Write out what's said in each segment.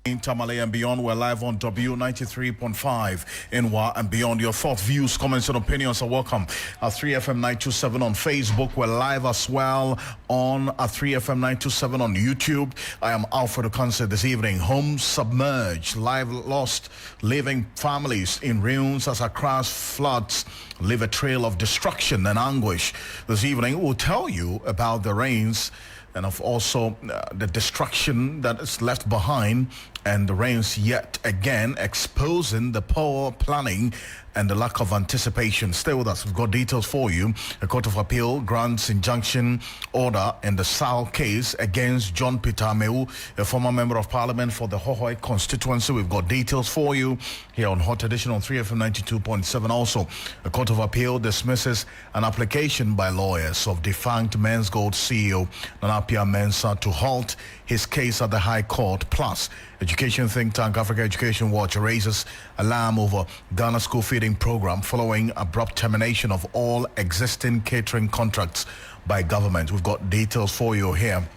In Tamale and beyond, we're live on W93.5 in Wa and beyond. Your thoughts, views, comments, and opinions are welcome. At 3FM 927 on Facebook. We're live as well on at 3FM 927 on YouTube. I am Alfred Akrofi this evening. Homes submerged, live lost, leaving families in ruins as Accra's floods leave a trail of destruction and anguish. This evening, we'll tell you about the rains and of also the destruction that is left behind, and the rains yet again exposing the poor planning and the lack of anticipation. Stay with us. We've got details for you. A court of appeal grants injunction order in the SALL case against John Peter Amewu, a former member of parliament for the Hohoe constituency. We've got details for you here on Hot Edition on 3FM 92.7. Also, a court of appeal dismisses an application by lawyers of defunct Menzgold CEO Appiah Mensah to halt his case at the High Court. Plus, education think tank Africa Education Watch raises alarm over Ghana school feeding program following abrupt termination of all existing catering contracts by government. We've got details for you here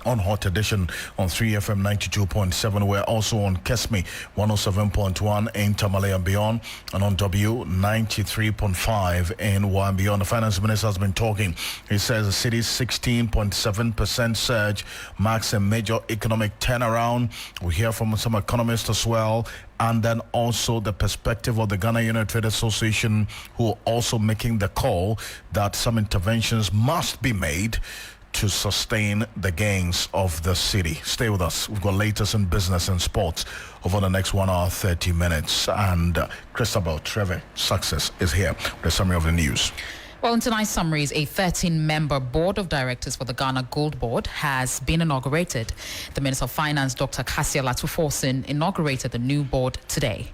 on Hot Edition on 3FM 92.7. We're also on Kesme 107.1 in Tamale and beyond, and on W 93.5 in Wa and beyond. The finance minister has been talking. He says the city's 16.7% surge marks a major economic turnaround. We hear from some economists as well, and then also the perspective of the Ghana United Trade Association, who are also making the call that some interventions must be made to sustain the gains of the city. Stay with us. We've got latest in business and sports over the next 1 hour, 30 minutes. And Christabel Trevor Success is here with a summary of the news. Well, in tonight's summaries, a 13-member board of directors for the Ghana Gold Board has been inaugurated. The Minister of Finance, Dr. Cassia Latuforsen, inaugurated the new board today.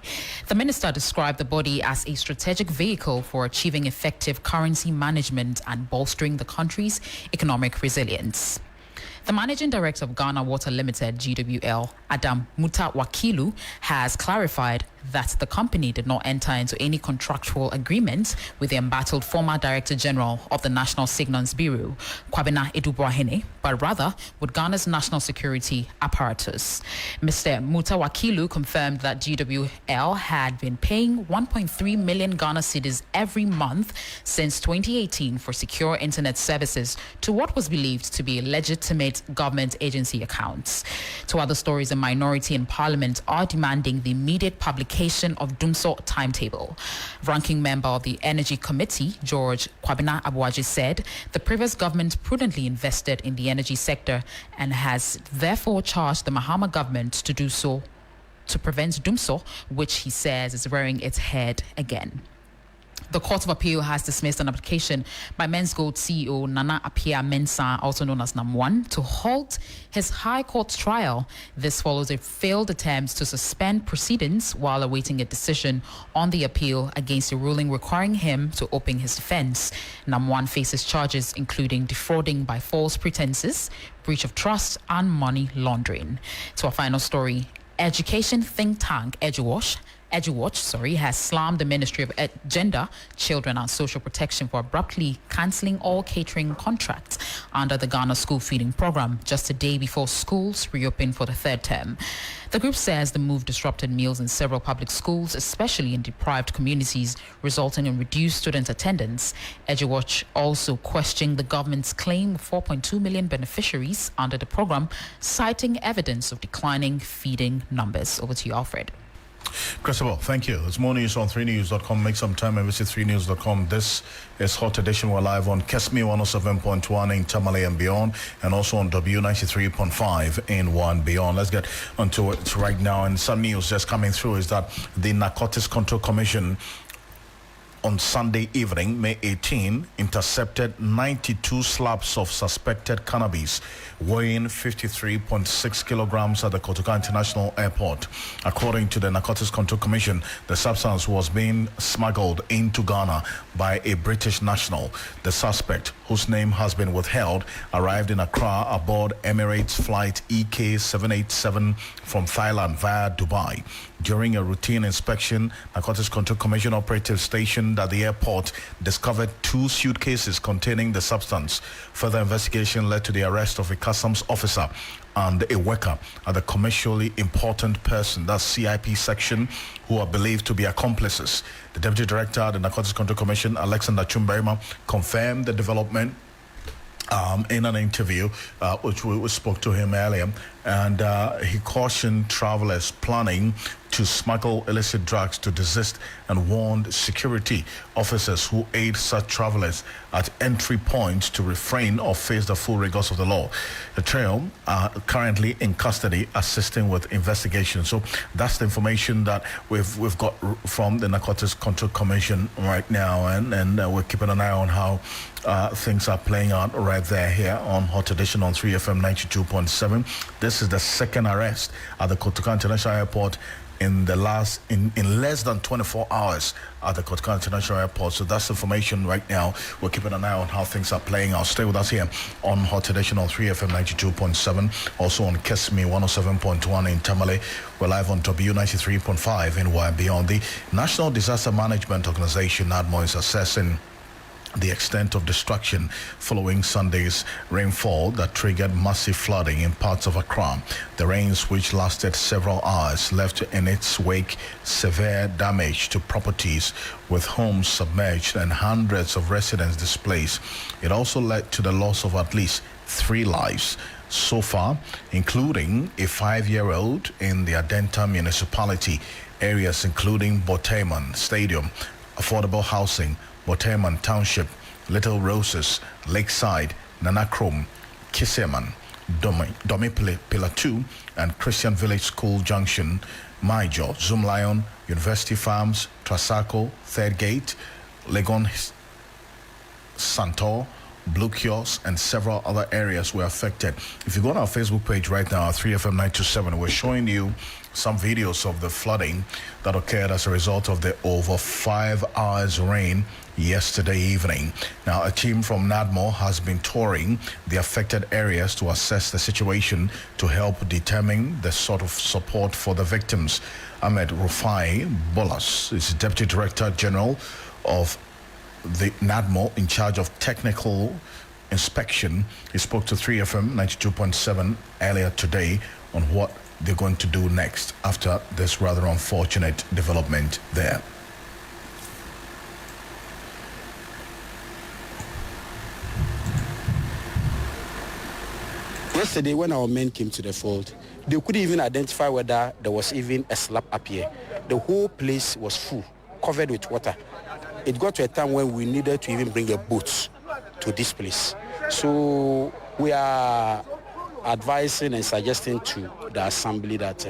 The minister described the body as a strategic vehicle for achieving effective currency management and bolstering the country's economic resilience. The managing director of Ghana Water Limited, GWL, Adam Mutawakilu, has clarified that the company did not enter into any contractual agreement with the embattled former Director General of the National Signals Bureau, Kwabena Eduboahene, but rather with Ghana's national security apparatus. Mr. Mutawakilu confirmed that GWL had been paying 1.3 million Ghana cedis every month since 2018 for secure internet services to what was believed to be legitimate government agency accounts. Two other stories, a minority in Parliament are demanding the immediate publication of Dumso timetable. Ranking member of the Energy Committee, George Kwabena Abuaji, said the previous government prudently invested in the energy sector and has therefore charged the Mahama government to do so to prevent Dumso, which he says is rearing its head again. The Court of Appeal has dismissed an application by Menzgold CEO Appiah Mensah, also known as NAM1, to halt his High Court trial. This follows a failed attempt to suspend proceedings while awaiting a decision on the appeal against a ruling requiring him to open his defense. NAM1 faces charges including defrauding by false pretenses, breach of trust, and money laundering. To our final story, education think tank EduWatch has slammed the Ministry of Gender, Children and Social Protection for abruptly cancelling all catering contracts under the Ghana school feeding program just a day before schools reopen for the third term. The group says the move disrupted meals in several public schools, especially in deprived communities, resulting in reduced student attendance. EduWatch also questioned the government's claim of 4.2 million beneficiaries under the program, citing evidence of declining feeding numbers. Over to you, Alfred. Christabel, thank you. It's more news on 3news.com. Make some time and visit 3news.com. This is Hot Edition. We're live on Kesme 107.1 in Tamale and beyond, and also on W93.5 in Wa and beyond. Let's get onto it right now. And some news just coming through is that the Narcotics Control Commission on Sunday evening, May 18, intercepted 92 slabs of suspected cannabis weighing 53.6 kilograms at the Kotoka International Airport. According to the Narcotics Control Commission, the substance was being smuggled into Ghana by a British national. The suspect, whose name has been withheld, arrived in Accra aboard Emirates flight EK787 from Thailand via Dubai. During a routine inspection, Narcotics Control Commission operative stationed stationed at the airport discovered 2 suitcases containing the substance. Further investigation led to the arrest of a customs officer and a worker at the commercially important person, that's CIP section, who are believed to be accomplices. The Deputy Director at the Narcotics Control Commission, Alexander Chumberima, confirmed the development in an interview, which we spoke to him earlier, and he cautioned travelers planning to smuggle illicit drugs to desist and warned security officers who aid such travelers at entry points to refrain or face the full rigors of the law. The trio are currently in custody assisting with investigation. So that's the information that we've got from the Narcotics Control Commission right now, and we're keeping an eye on how things are playing out right there here on Hot Edition on 3FM 92.7. This is the second arrest at the Kotoka International Airport in less than 24 hours at the Kotoka International Airport. So that's information right now. We're keeping an eye on how things are playing out. Stay with us here on Hot Edition on 3FM 92.7, also on Kesmi 107.1 in Tamale. We're live on W93.5 in and beyond. The National Disaster Management Organization, NAM1, is assessing the extent of destruction following Sunday's rainfall that triggered massive flooding in parts of Accra. The rains, which lasted several hours, left in its wake severe damage to properties, with homes submerged and hundreds of residents displaced. It also led to the loss of at least 3 lives so far, including a 5-year-old in the Adenta municipality. Areas including Boteman Stadium, affordable housing, Boteman Township, Little Roses, Lakeside, Nanakrom, Kiseman, Domi Pillar 2, and Christian Village School Junction, Maijo, Zoom Lion, University Farms, Trasako, Third Gate, Legon, Santor, Blue Kiosk, and several other areas were affected. If you go on our Facebook page right now, 3FM927, we're showing you some videos of the flooding that occurred as a result of the over 5 hours rain yesterday evening. Now, a team from NAM1 has been touring the affected areas to assess the situation to help determine the sort of support for the victims. Ahmed Rufai Bolas is Deputy Director General of the NAM1 in charge of technical inspection. He spoke to 3FM 92.7 earlier today on what they're going to do next after this rather unfortunate development there. Yesterday, when our men came to the field, they couldn't even identify whether there was even a slab up here. The whole place was full, covered with water. It got to a time when we needed to even bring a boat to this place. So we are advising and suggesting to the assembly that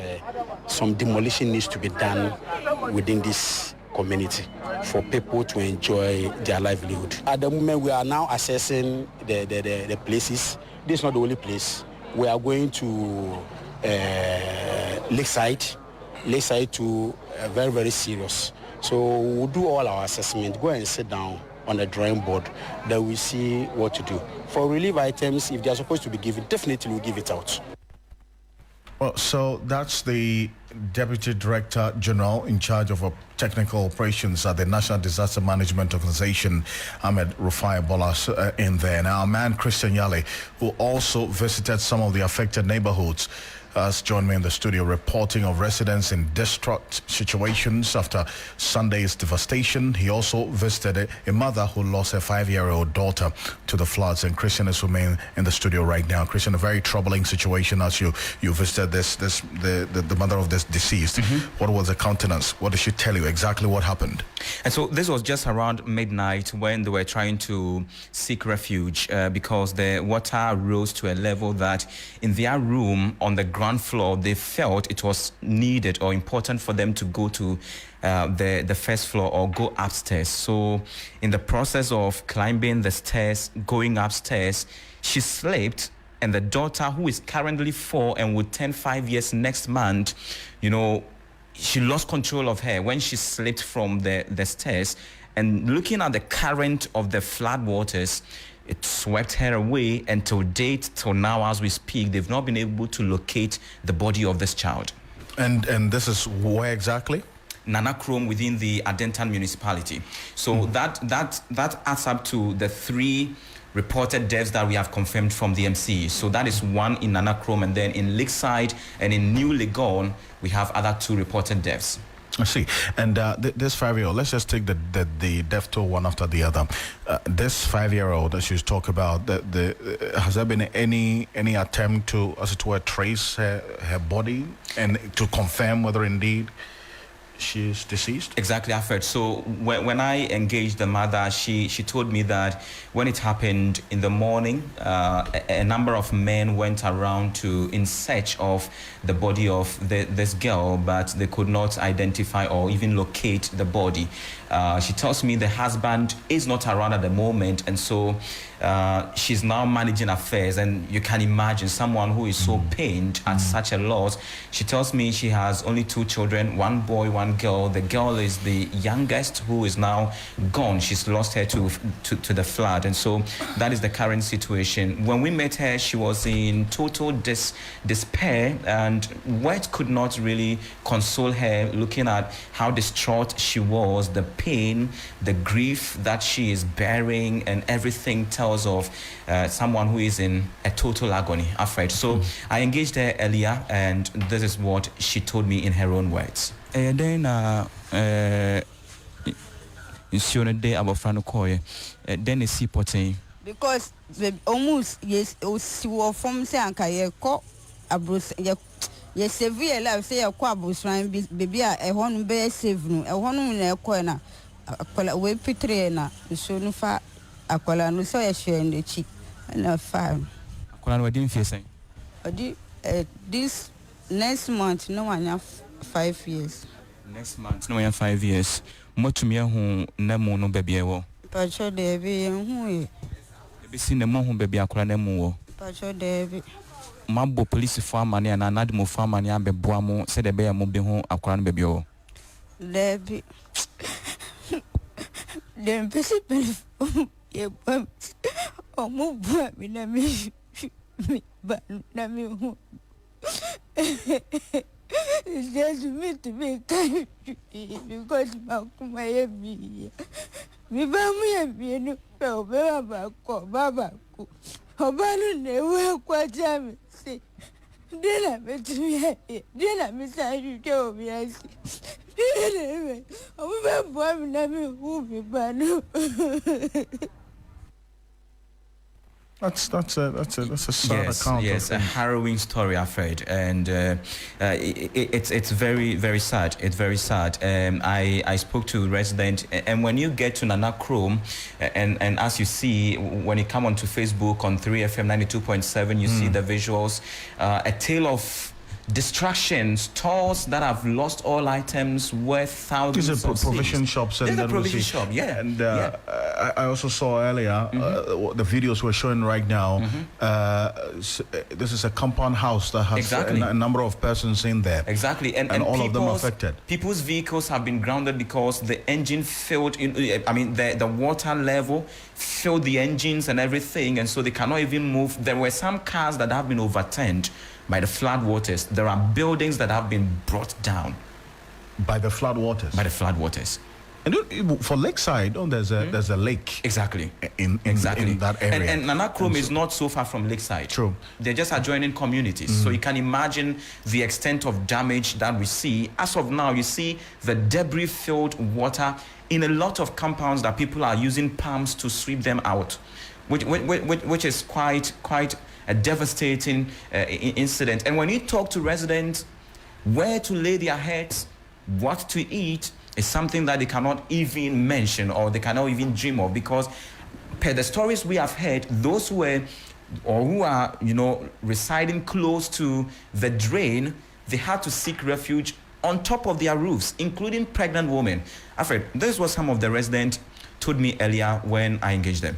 some demolition needs to be done within this community for people to enjoy their livelihood. At the moment, we are now assessing the places. This is not the only place. We are going to Lakeside to very, very serious. So we'll do all our assessment, go and sit down on the drawing board, then we see what to do. For relief items, if they are supposed to be given, definitely we'll give it out. Well, so that's the Deputy Director General in charge of technical operations at the National Disaster Management Organization, Ahmed Rufai Bolas, in there. Now, our man Christian Yale, who also visited some of the affected neighborhoods, has joined me in the studio reporting of residents in distraught situations after Sunday's devastation. He also visited a mother who lost her 5-year-old daughter to the floods, and Christian is with me in the studio right now. Christian, a very troubling situation as you visited the mother of this deceased. What was the countenance? What did she tell you? Exactly what happened? And so this was just around midnight when they were trying to seek refuge because the water rose to a level that in their room on the ground floor, they felt it was needed or important for them to go to the first floor or go upstairs. So in the process of climbing the stairs, going upstairs, she slipped, and the daughter, who is currently 4 and will turn 5 years next month, she lost control of her when she slipped from the stairs. And looking at the current of the flood waters, it swept her away, and till date, till now as we speak, they've not been able to locate the body of this child. And this is where exactly? Nanachrome within the Adentan municipality. So that adds up to the 3 reported deaths that we have confirmed from the MC. So that is 1 in Nanachrome, and then in Lakeside and in New Legon, we have other 2 reported deaths. I see. And this 5-year-old, let's just take the death toll one after the other. This 5-year-old that she's talked about, has there been any attempt to, as it were, trace her body and to confirm whether indeed she is deceased? Exactly, Alfred. So when I engaged the mother, she told me that when it happened in the morning, a number of men went around in search of the body of this girl, but they could not identify or even locate the body. She tells me the husband is not around at the moment, and so she's now managing affairs. And you can imagine someone who is so pained at such a loss. She tells me she has only 2 children, 1 boy, 1 girl. The girl is the youngest, who is now gone. She's lost her to the flood, and so that is the current situation. When we met her, she was in total despair, and words could not really console her, looking at how distraught she was, the pain, the grief that she is bearing, and everything tells of someone who is in a total agony, afraid. So I engaged her earlier, and this is what she told me in her own words. And then the day about Francois, then the seaporting. Because almost yes, she was from Sanka, yes, severe life say a quabus line, baby, a one bear save no, a one in a corner, a quella way petrena, the soon fat, a quella no so a share in the cheek, and a farm. A quella didn't feel saying. This next month, no one have 5 years. Next month, no one 5 years. More to me, who NAM1 no baby. Pacho Debbie, and who be seen the mohun baby a cranemo. Pacho Debbie. Mambo police farm money and another more farm money and bebuamo said the bear moving home a cran baby. Debbie. Then possibly ye bumps or move me, but Nami. It's just me to be kind because my me. Me bammy no baba baba. Obanu never quite jam. Say, dinner met me, dinner, Miss I go, yes. Oh, my boy, never who be banu. That's a sad account. Yes, a harrowing story, Alfred, and it's very, very sad. It's very sad. I spoke to a resident, and when you get to Nanachrome, and as you see, when you come onto Facebook on 3FM 92.7, you see the visuals, a tale of destruction, stores that have lost all items worth thousands. These are provision shops, and a provision shop, yeah. And I also saw earlier the videos we're showing right now. This is a compound house that has a number of persons in there. Exactly, and all of them affected. People's vehicles have been grounded because the engine filled. The water level filled the engines and everything, and so they cannot even move. There were some cars that have been overturned by the flood waters. There are buildings that have been brought down by the flood waters. And for Lakeside, there's a lake. Exactly. In that area. And Nanachrome is not so far from Lakeside. True. They're just adjoining communities. So you can imagine the extent of damage that we see. As of now, you see the debris-filled water in a lot of compounds that people are using palms to sweep them out, which is quite a devastating incident. And when you talk to residents, where to lay their heads, what to eat, is something that they cannot even mention or they cannot even dream of, because per the stories we have heard, those who are residing close to the drain, they had to seek refuge on top of their roofs, including pregnant women. Alfred, this is what some of the residents told me earlier when I engaged them.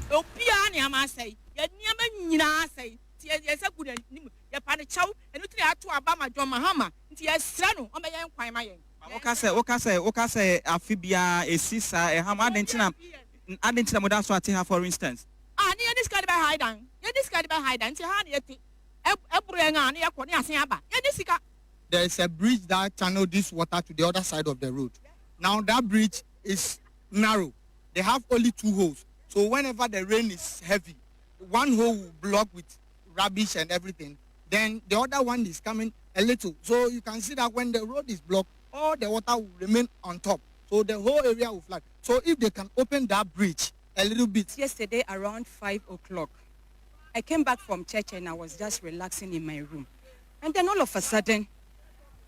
Okase Afibia Esisa Eham Adentina Modaso for instance. Near this guy by hiding. This guy by hiding. Ebruanga, near Konya Siaba. Yedisica. there is a bridge that channels this water to the other side of the road. Now that bridge is narrow. They have only 2 holes. So whenever the rain is heavy, one hole will block with rubbish and everything. Then the other one is coming a little. So you can see that when the road is blocked, all the water will remain on top. So the whole area will flood. So if they can open that bridge a little bit. Yesterday around 5 o'clock, I came back from church and I was just relaxing in my room. And then all of a sudden,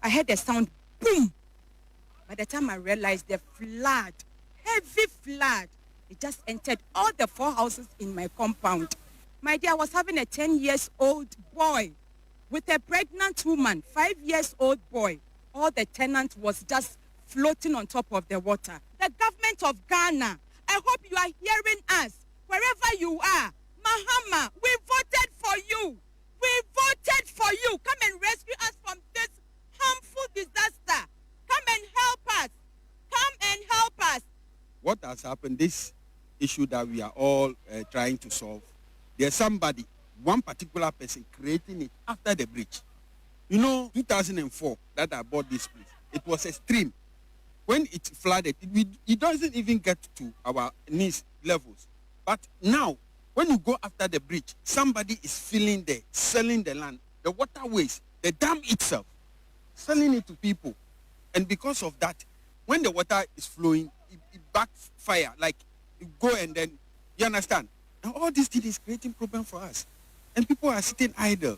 I heard a sound, boom. By the time I realized the flood, heavy flood, it just entered all the 4 houses in my compound. My dear, I was having a 10-year-old boy with a pregnant woman, 5-year-old boy. All the tenant was just floating on top of the water. The government of Ghana, I hope you are hearing us. Wherever you are, Mahama, we voted for you. We voted for you. Come and rescue us from this harmful disaster. Come and help us. Come and help us. What has happened, this issue that we are all trying to solve, there's somebody, one particular person creating it after the bridge. You know, 2004 that I bought this place, it was a stream. When it flooded, it doesn't even get to our knees levels. But now, when you go after the bridge, somebody is filling there, selling the land, the waterways, the dam itself, selling it to people. And because of that, when the water is flowing, it backfire, like you go and then, you understand? And all this thing is creating problem for us. And people are sitting idle.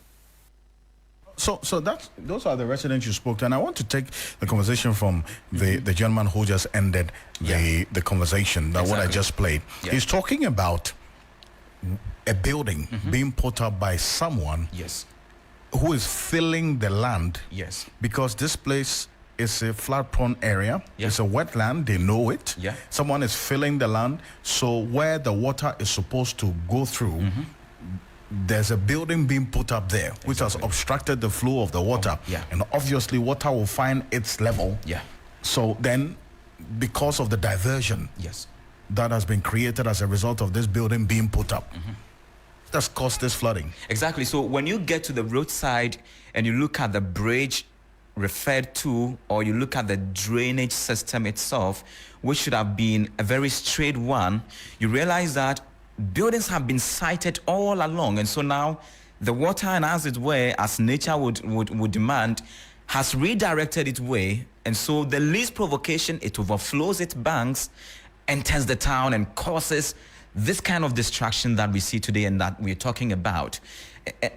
So those are the residents you spoke to, and I want to take the conversation from the gentleman who just ended the conversation, that what I just played. Yeah. He's talking about a building being put up by someone who is filling the land because this place is a flood-prone area. It's a wetland. They know it. Someone is filling the land. So where the water is supposed to go through, there's a building being put up there, which has obstructed the flow of the water. And obviously, water will find its level. So then, because of the diversion that has been created as a result of this building being put up, that's caused this flooding. Exactly. So when you get to the roadside and you look at the bridge referred to, or you look at the drainage system itself, which should have been a very straight one, you realize that buildings have been sited all along. And so now the water, and as it were, as nature would demand, has redirected its way. And so the least provocation, it overflows its banks, enters the town, and causes this kind of destruction that we see today and that we're talking about.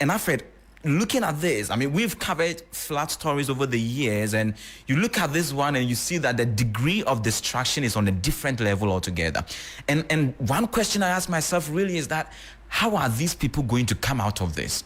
And Alfred, looking at this, I mean, we've covered flood stories over the years, and you look at this one and you see that the degree of destruction is on a different level altogether. And one question I ask myself really is that, how are these people going to come out of this?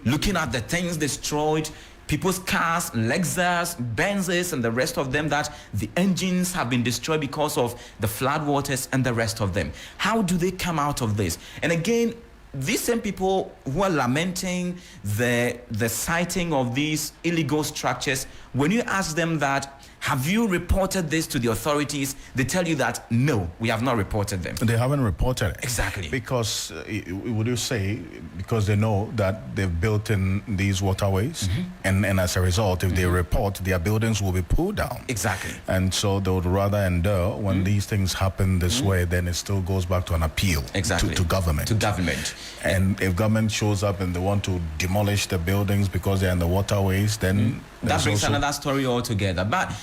Looking at the things destroyed, people's cars, Lexus, Benzes, and the rest of them, that the engines have been destroyed because of the flood waters and the rest of them. How do they come out of this? And again, these same people who are lamenting the sighting of these illegal structures, when you ask them that, have you reported this to the authorities? They tell you that, no, we have not reported them. They haven't reported it. Exactly. Because, would you say, because they know that they've built in these waterways, and as a result, if they report, their buildings will be pulled down. Exactly. And so they would rather endure when these things happen this way, then it still goes back to an appeal to government. To government. And if government shows up and they want to demolish the buildings because they're in the waterways, then that brings another story altogether. But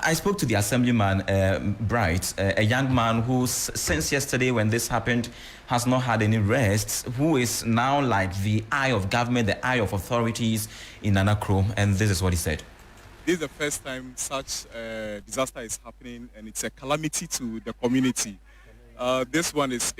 I spoke to the assemblyman, Bright, a young man who, since yesterday when this happened, has not had any rest, who is now like the eye of government, the eye of authorities in Accra. And this is what he said. This is the first time such a disaster is happening, and it's a calamity to the community. This one is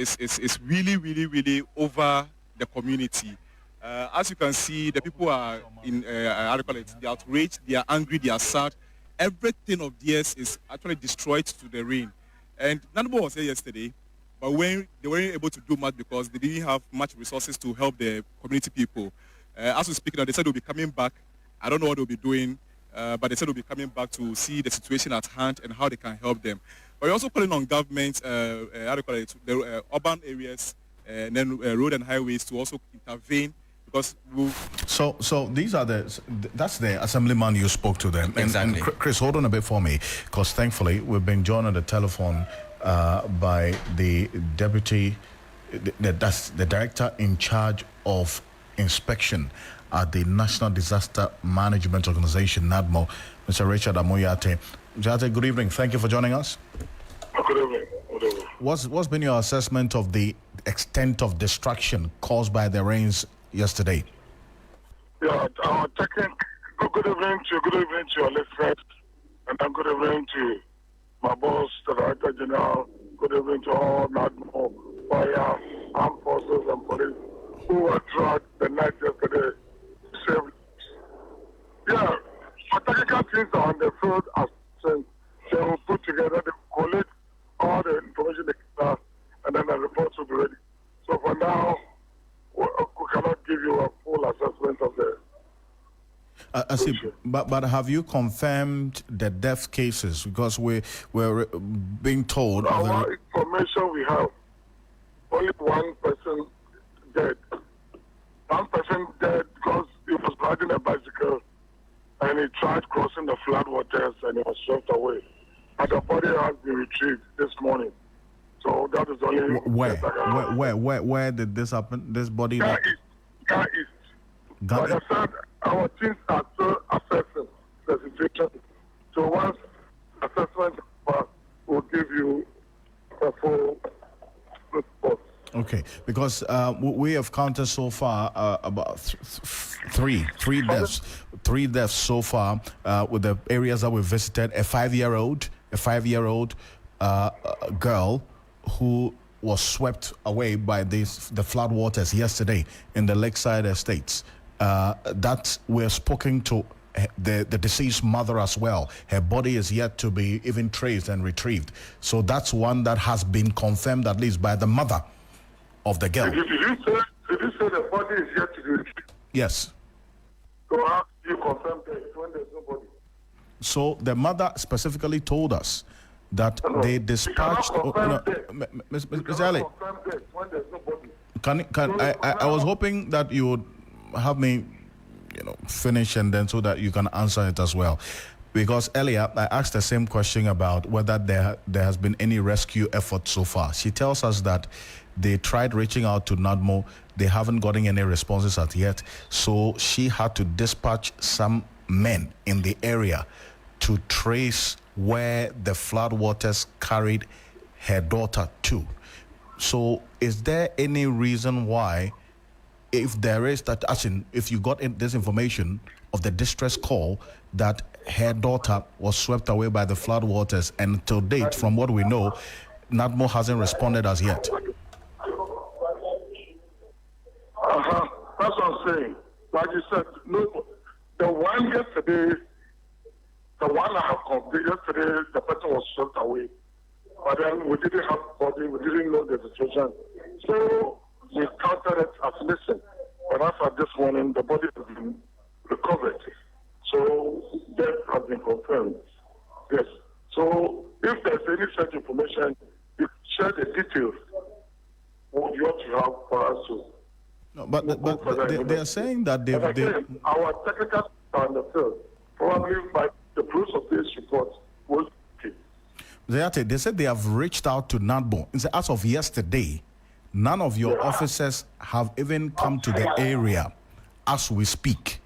really, really, really over the community. As you can see, the people are in, they are outraged, they are angry, they are sad. Everything of theirs is actually destroyed to the rain. And nobody was here yesterday, but when they weren't able to do much because they didn't have much resources to help the community people. As we speak now, they said they'll be coming back. I don't know what they'll be doing, but they said they'll be coming back to see the situation at hand and how they can help them. But we're also calling on government, the urban areas, and then road and highways to also intervene, because So these are that's the assemblyman you spoke to them. Exactly. And Chris, hold on a bit for me, because thankfully we've been joined on the telephone by the deputy, that's the director in charge of inspection at the National Disaster Management Organization, NADMO, Mr. Richard Amoyate. Jate, good evening. Thank you for joining us. Good evening. Good evening. What's been your assessment of the extent of destruction caused by the rains yesterday? Yeah, good evening to your listeners, and then good evening to my boss, the Director General. Good evening to all NADMO, fire, armed forces, and police who were throughout the night yesterday. Yeah, our technical teams are on the field as they will put together, they will collect all the information they can, and then the reports will be ready. So for now, we cannot give you a full assessment of the I see, but have you confirmed the death cases? Because we're being told... Our information we have, only one person dead. One person dead because he was riding a bicycle and he tried crossing the floodwaters and he was swept away. And the body has been retrieved this morning. So that is only... Where did this happen? This body... Ghana East. Like I said, our teams are still assessing the situation. So once assessment will give you a full report. Okay, because we have counted so far about three deaths so far with the areas that we visited. A five-year-old girl who was swept away by the flood waters yesterday in the lakeside estates. That we're spoken to the deceased mother as well. Her body is yet to be even traced and retrieved. So that's one that has been confirmed at least by the mother of the girl. Did you say the body is yet to be retrieved? Yes. So how do you confirm that when there's nobody? So the mother specifically told us that they dispatched... Mr. Ali, I was hoping that you would have me finish and then so that you can answer it as well, because earlier I asked the same question about whether there has been any rescue effort so far. She tells us that they tried reaching out to NADMO, they haven't gotten any responses as yet, so she had to dispatch some men in the area to trace where the floodwaters carried her daughter to. So is there any reason why, if there is that, if you got this information of the distress call that her daughter was swept away by the floodwaters, and to date, from what we know, NADMO hasn't responded as yet? That's what I'm saying. Like you said, no, the one yesterday, the one I have completed yesterday, the person was swept away. But then we didn't have body, we didn't know the situation. So we counted it as missing. But after this morning, the body has been recovered. So death has been confirmed. Yes. So if there's any such information, you share the details. What you ought to have for us to... No, but they are saying that our technical on the field, probably by the proof of this report, will keep. They said they have reached out to NADMO. As of yesterday, none of your officers have even come to the area as we speak.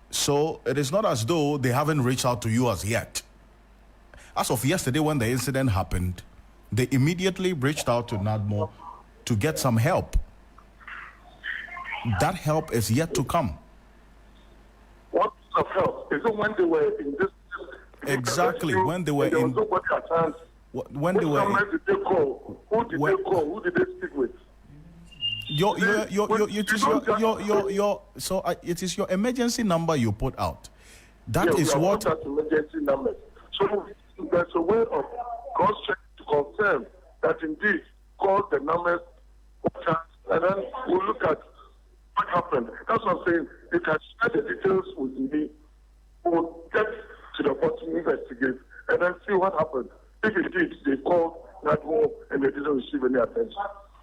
So it is not as though they haven't reached out to you as yet. As of yesterday, when the incident happened, they immediately reached out to NADMO to get some help. That help is yet to come. What of help? Is it when they were in this? Exactly, when they were in... When they were... Did they call? Who did they call? Who did they speak with? It is your emergency number you put out. That is what... emergency number. So there's a way of cross-check to confirm that indeed call the numbers, and then we'll look at what happened. That's what I'm saying. You can share the details with me. We'll get to the bottom, investigate, and then see what happened. If indeed they called NADMO and they didn't receive any attention.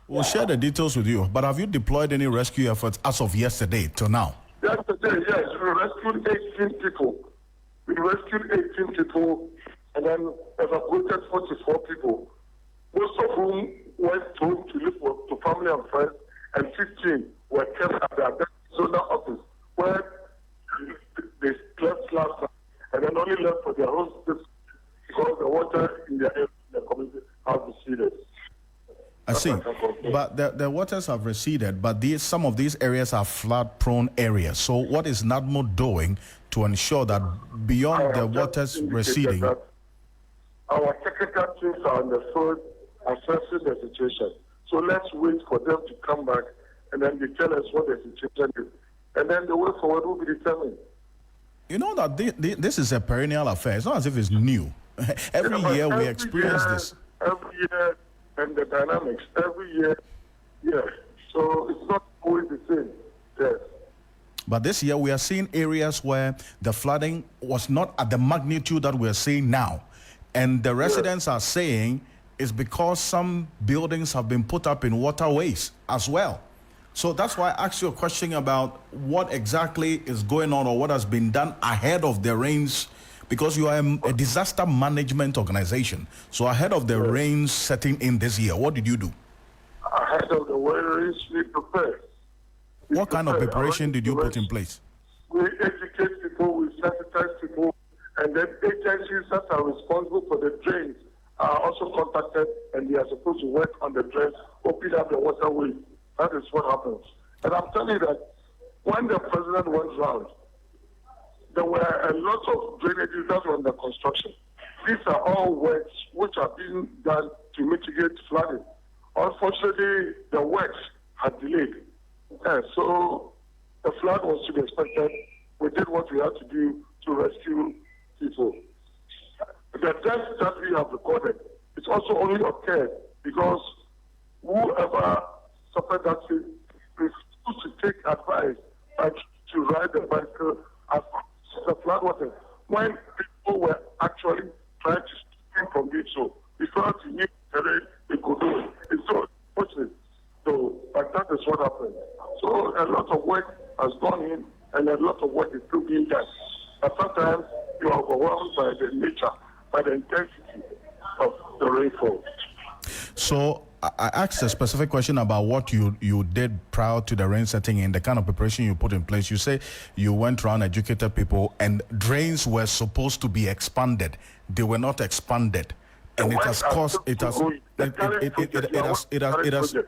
We'll share the details with you. But have you deployed any rescue efforts as of yesterday till now? Yesterday, yes, we rescued 18 people. We rescued 18 people and then evacuated 44 people, most of whom went home to live to family and friends, and 15 were kept at the zonal office where they slept last night and then only left for their own space because the water in their community has receded. I see. But the waters have receded, but some of these areas are flood-prone areas. So what is NAM1 doing to ensure that beyond the waters receding? Our technical teams are on the field assessing the situation. So let's wait for them to come back and then they tell us what the situation is. And then the way forward will be determined. You know that this is a perennial affair. It's not as if it's new. Every year we experience this. Every year, and the dynamics, every year, yeah. So it's not always the same, yes. But this year we are seeing areas where the flooding was not at the magnitude that we're seeing now. And the residents are saying it's because some buildings have been put up in waterways as well. So that's why I asked you a question about what exactly is going on or what has been done ahead of the rains, because you are a disaster management organization. So ahead of the rains setting in this year, what did you do? Ahead of the rains, we prepared. What kind of preparation did you put in place? We educate people, we sensitize people, and then agencies that are responsible for the drains are also contacted, and they are supposed to work on the drains, open up the waterway. That is what happens. And I'm telling you that when the president went round, there were a lot of drainages that were under construction. These are all works which are being done to mitigate flooding. Unfortunately, the works had delayed. So the flood was to be expected. We did what we had to do to rescue people. The deaths that we have recorded, it's also only occurred because whoever suffered that refused to take advice to ride the bicycle as the flood water when people were actually trying to swim from it. So because you knew they could do it. It's so unfortunate. So, but that is what happened. So a lot of work has gone in and a lot of work is still being done. But sometimes you are overwhelmed by the nature, by the intensity of the rainfall. So I asked a specific question about what you did prior to the rain setting in, the kind of preparation you put in place. You say you went around, educated people, and drains were supposed to be expanded. They were not expanded. And it has caused,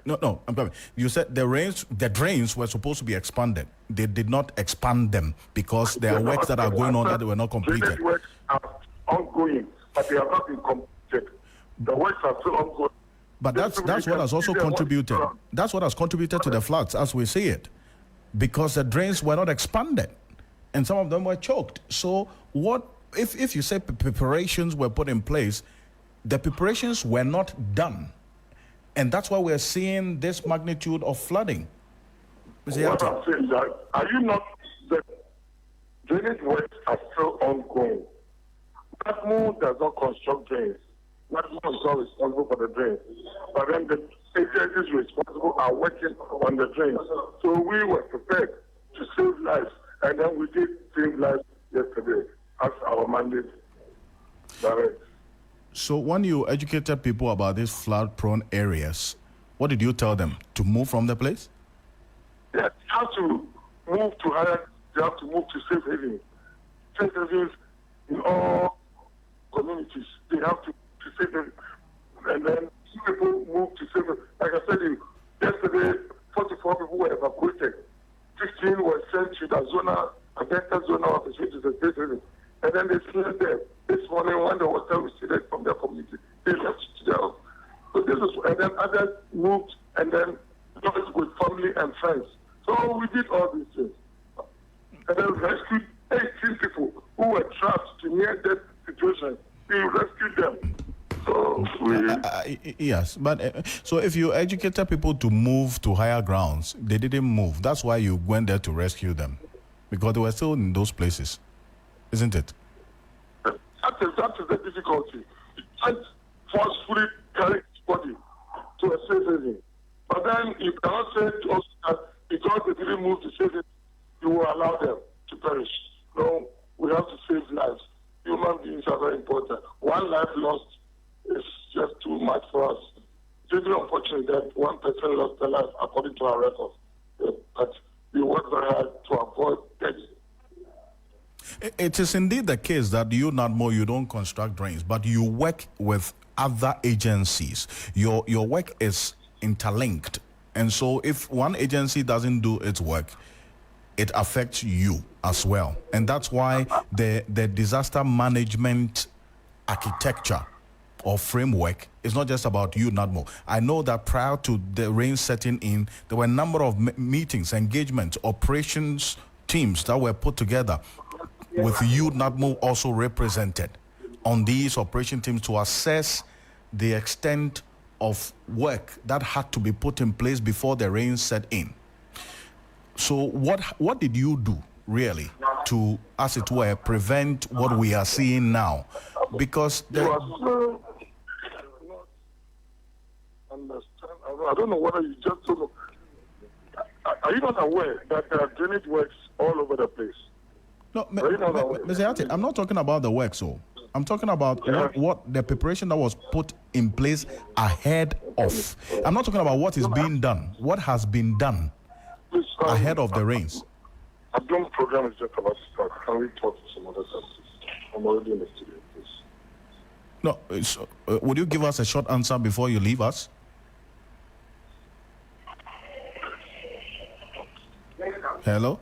no, I'm coming. You said the drains were supposed to be expanded. They did not expand them because there are works that are going on that were not completed. The works are ongoing, but they have not been completed. The works are still ongoing. But that's what has also contributed. That's what has contributed to the floods as we see it, because the drains were not expanded, and some of them were choked. So what if you say preparations were put in place? The preparations were not done, and that's why we're seeing this magnitude of flooding. What I'm saying is that, are you not, the drainage works are still ongoing. NAM1 does not construct drains. NAM1 is not responsible for the drains. But then the agencies responsible are working on the drains. So we were prepared to save lives, and then we did save lives yesterday as our mandate directs. So when you educated people about these flood-prone areas, what did you tell them? To move from the place? Yes, you have to move to higher, you have to move to safe havens. Safe havens in all communities, they have to safe havens. And then people move to safe havens. Like I said, yesterday, 44 people were evacuated. 15 were sent to the zona office, which is a safe haven. And then they slept there. This morning, when the water receded from their community, they left to their house. So this is, and then others moved, and then joined with family and friends. So we did all these things. And then rescued 18 people who were trapped to near-death situation. We rescued them. So yes, but so if you educated people to move to higher grounds, they didn't move. That's why you went there to rescue them, because they were still in those places, isn't it? That is the difficulty. You can't forcefully carry body to a safe haven. But then you cannot say to us that because they didn't move to save it, you will allow them to perish. No, we have to save lives. Human beings are very important. One life lost is just too much for us. It's really unfortunate that one person lost their life according to our record. But we work very hard to avoid death. It is indeed the case that you, NAM1, you don't construct drains, but you work with other agencies. Your work is interlinked. And so if one agency doesn't do its work, it affects you as well. And that's why the disaster management architecture or framework is not just about you, NAM1. I know that prior to the rain setting in, there were a number of meetings, engagements, operations teams that were put together with you, NAM1, also represented on these operation teams to assess the extent of work that had to be put in place before the rain set in. So what did you do really to, as it were, prevent what we are seeing now? Because I don't know whether you just don't know. Are you not aware that there are drainage works all over the place? No, Mr. Ati, I'm not talking about the work, so I'm talking about what the preparation that was put in place ahead of. I'm not talking about what is being done. What has been done ahead of the rains? Abdul's program is just about to start. Can we talk to some other services? I'm already in the studio, please. No, would you give us a short answer before you leave us? Hello?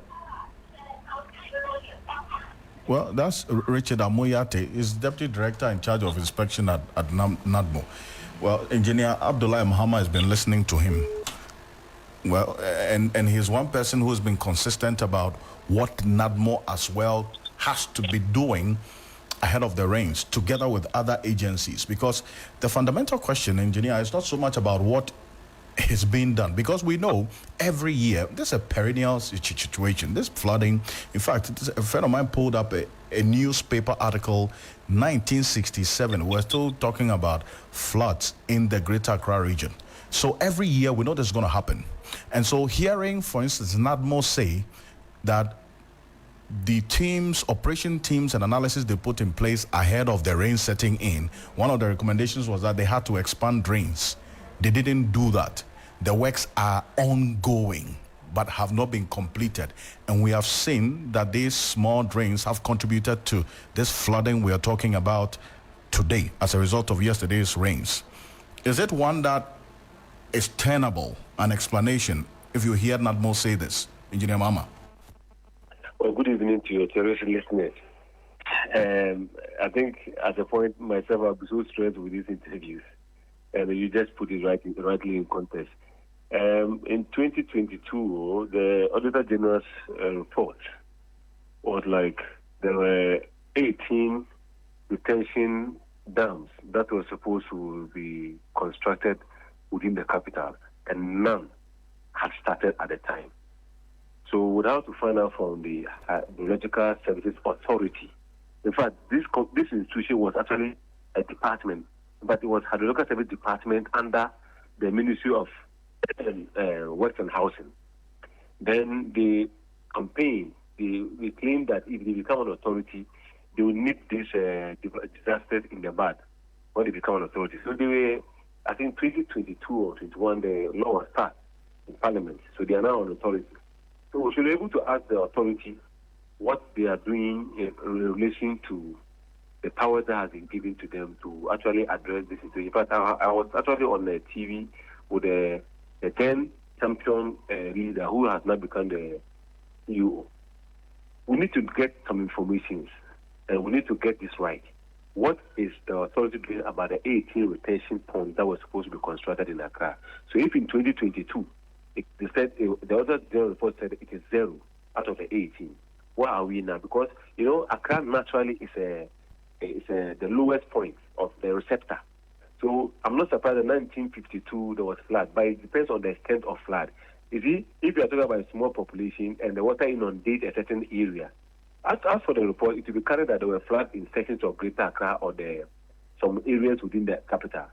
Well, that's Richard Amoyate. He's Deputy Director in charge of inspection at NAM1. Well, Engineer Abdullah Muhammad has been listening to him. Well, and he's one person who's been consistent about what NAM1 as well has to be doing ahead of the rains, together with other agencies. Because the fundamental question, Engineer, is not so much about what is being done, because we know every year there's a perennial situation. This flooding, in fact, a friend of mine pulled up a newspaper article, 1967. We're still talking about floods in the Greater Accra region. So every year we know this is going to happen. And so hearing, for instance, NAM1 say that the teams, operation teams and analysis they put in place ahead of the rain setting in, one of the recommendations was that they had to expand drains. They didn't do that. The works are ongoing but have not been completed. And we have seen that these small drains have contributed to this flooding we are talking about today as a result of yesterday's rains. Is it one that is tenable, an explanation, if you hear NAM1 say this? Engineer Mama. Well, good evening to your terrorist listeners. I think at a point myself I'll be so stressed with these interviews. And you just put it rightly in context. In 2022, the Auditor General's report was like there were 18 retention dams that were supposed to be constructed within the capital, and none had started at the time. So we have to find out from the Hydrological Services Authority. In fact, this institution was actually a department, but it was Hydrological Service Department under the Ministry of Works and Housing. Then they campaign, they claim that if they become an authority, they will nip these disasters in the bud when they become an authority. So they were, I think 2022 or 21, the law was passed in Parliament. So they are now an authority. So we should be able to ask the authority what they are doing in relation to the power that has been given to them to actually address this situation. In fact, I was actually on the TV with a 10 champion leader who has now become the CEO. We need to get some information, and we need to get this right. What is the authority doing about the 18 retention ponds that were supposed to be constructed in Accra? So if in 2022, they said, the other general report said it is 0 out of the 18, where are we now? Because, you know, Accra naturally is the lowest point of the receptor. So I'm not surprised in 1952 there was flood, but it depends on the extent of flood. You see, if you are talking about a small population and the water inundates a certain area, as for the report, it will be carried that there were floods in sections of Greater Accra or some areas within the capital.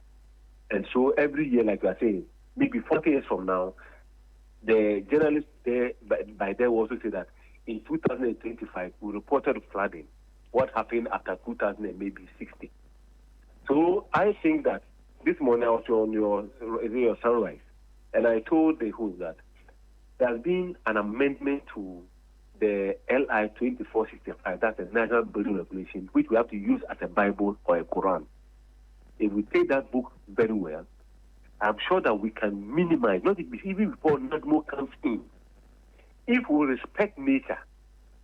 And so every year, like you are saying, maybe 40 years from now, the journalists there by there will also say that in 2025 we reported flooding. What happened after 2060? So I think that this morning I was on your sunrise, and I told the host that there has been an amendment to the LI 2465, that's the National Building Regulation, which we have to use as a Bible or a Quran. If we take that book very well, I'm sure that we can minimize, not even before NAM1 comes in. If we respect nature,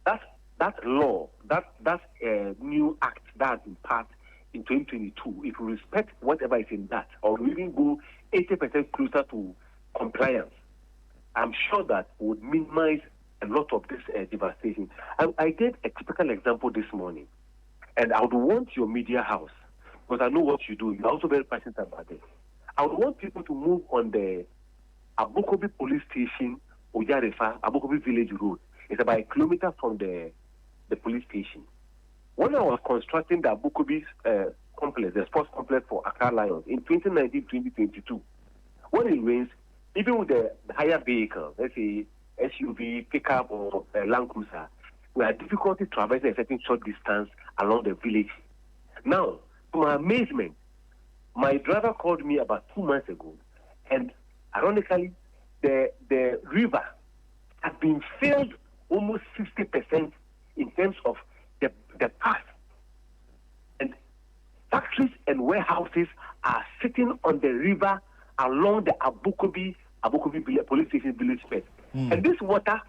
that law, that new act that has been passed in 2022, if we respect whatever is in that, or we even go 80% closer to compliance, I'm sure that would minimize a lot of this devastation. I gave a typical example this morning, and I would want your media house, because I know what you do. You're also very passionate about this. I would want people to move on the Abokobi police station, Ojarefa, Abokobi village road. It's about a kilometer from the police station. When I was constructing the Abokobi complex, the sports complex for Accra Lions in 2019-2022, when it rains, even with the higher vehicle, let's say SUV, pickup, or Land Cruiser, we had difficulty traversing a certain short distance along the village. Now, to my amazement, my driver called me about 2 months ago, and ironically, the river had been filled almost 60% in terms of the path. And factories and warehouses are sitting on the river along the Abokobi police station village space. And this water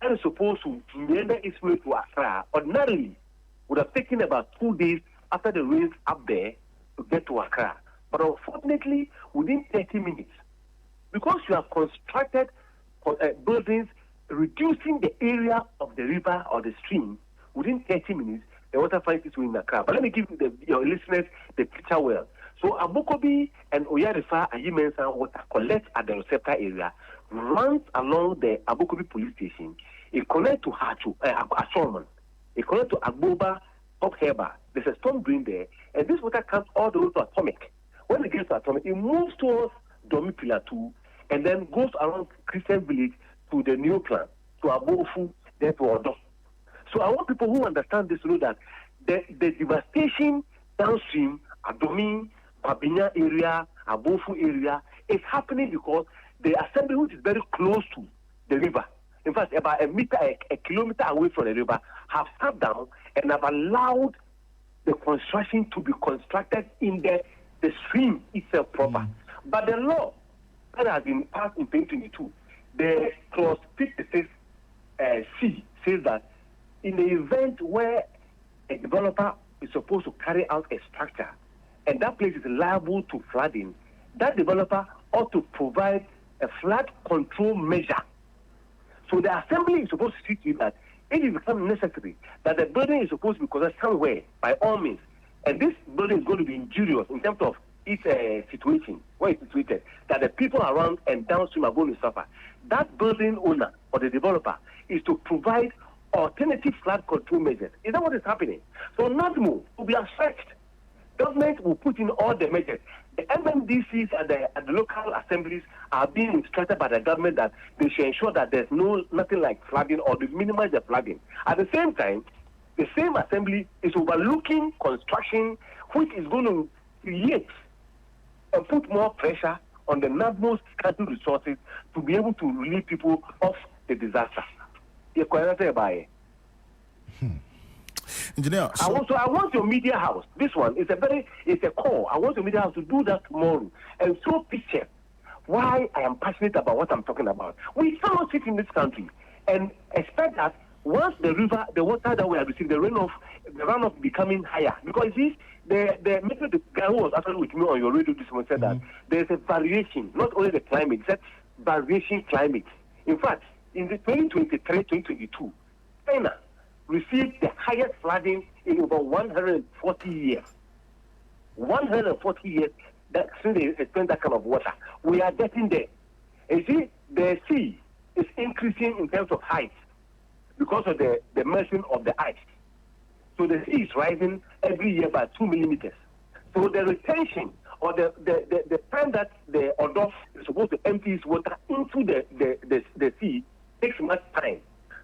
that is supposed to meander its way to Accra ordinarily would have taken about 2 days after the rains up there to get to Accra. But unfortunately, within 30 minutes, because you have constructed buildings reducing the area of the river or the stream, within 30 minutes, the water finds its way in Accra. But let me give your listeners the picture well. So Abokobi and Oyarefa Appiah Mensah water collects at the receptor area, runs along the Abokobi police station, it connects to Ashorman, it connects to Agboba, Top Heba. There's a storm drain there, and this water comes all the way to Atomic. When it gets to Atomic, it moves towards Domi Pillar 2, and then goes around Christian Village to the new plant, to Abofu, then to Odo. So I want people who understand this to know that the devastation downstream, Adomi, Pabinya area, Abofu area, is happening because the assembly, which is very close to the river, in fact, about a kilometer away from the river, have sat down and have allowed the construction to be constructed in the stream itself proper. But the law that has been passed in 2022, the clause 56C says that in the event where a developer is supposed to carry out a structure and that place is liable to flooding, that developer ought to provide a flood control measure. So the assembly is supposed to see to it that if it becomes necessary that the building is supposed to be constructed somewhere by all means, and this building is going to be injurious in terms of its situation, where it's situated, that the people around and downstream are going to suffer, that building owner or the developer is to provide alternative flood control measures. Is that what is happening? So NAM1 will be affected. Government will put in all the measures. The MMDCs at the local assemblies are being instructed by the government that they should ensure that there's nothing like flooding or to minimize the flooding. At the same time, the same assembly is overlooking construction, which is going to create and put more pressure on the NAM1's scarcity resources to be able to relieve people of the disaster. Engineer, I want your media house. This one is a call. I want your media house to do that tomorrow and show picture why I am passionate about what I'm talking about. We cannot sit in this country and expect that once the water that we have received, the runoff becoming higher. Because the guy who was actually with me on your radio this morning said that there's a variation, not only the climate, it's a variation climate. In fact, in the 2023-2022, China received the highest flooding in over 140 years. 140 years that since they spent that kind of water. We are getting there. And you see, the sea is increasing in terms of height because of the melting of the ice. So the sea is rising every year by 2 millimeters. So the retention or the time that the Odo is supposed to empty its water into the sea takes much time.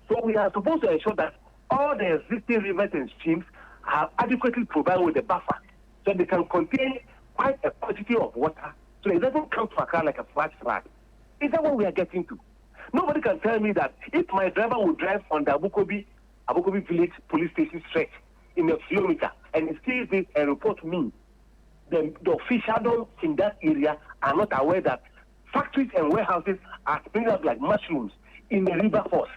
So we are supposed to ensure that all the existing rivers and streams are adequately provided with a buffer so they can contain quite a quantity of water so it doesn't come to Accra like a flash flood. Is that what we are getting to? Nobody can tell me that if my driver will drive on the Abukobi Village Police Station stretch in a kilometer and he sees this and report me, the officials in that area are not aware that factories and warehouses are springing up like mushrooms in the river force.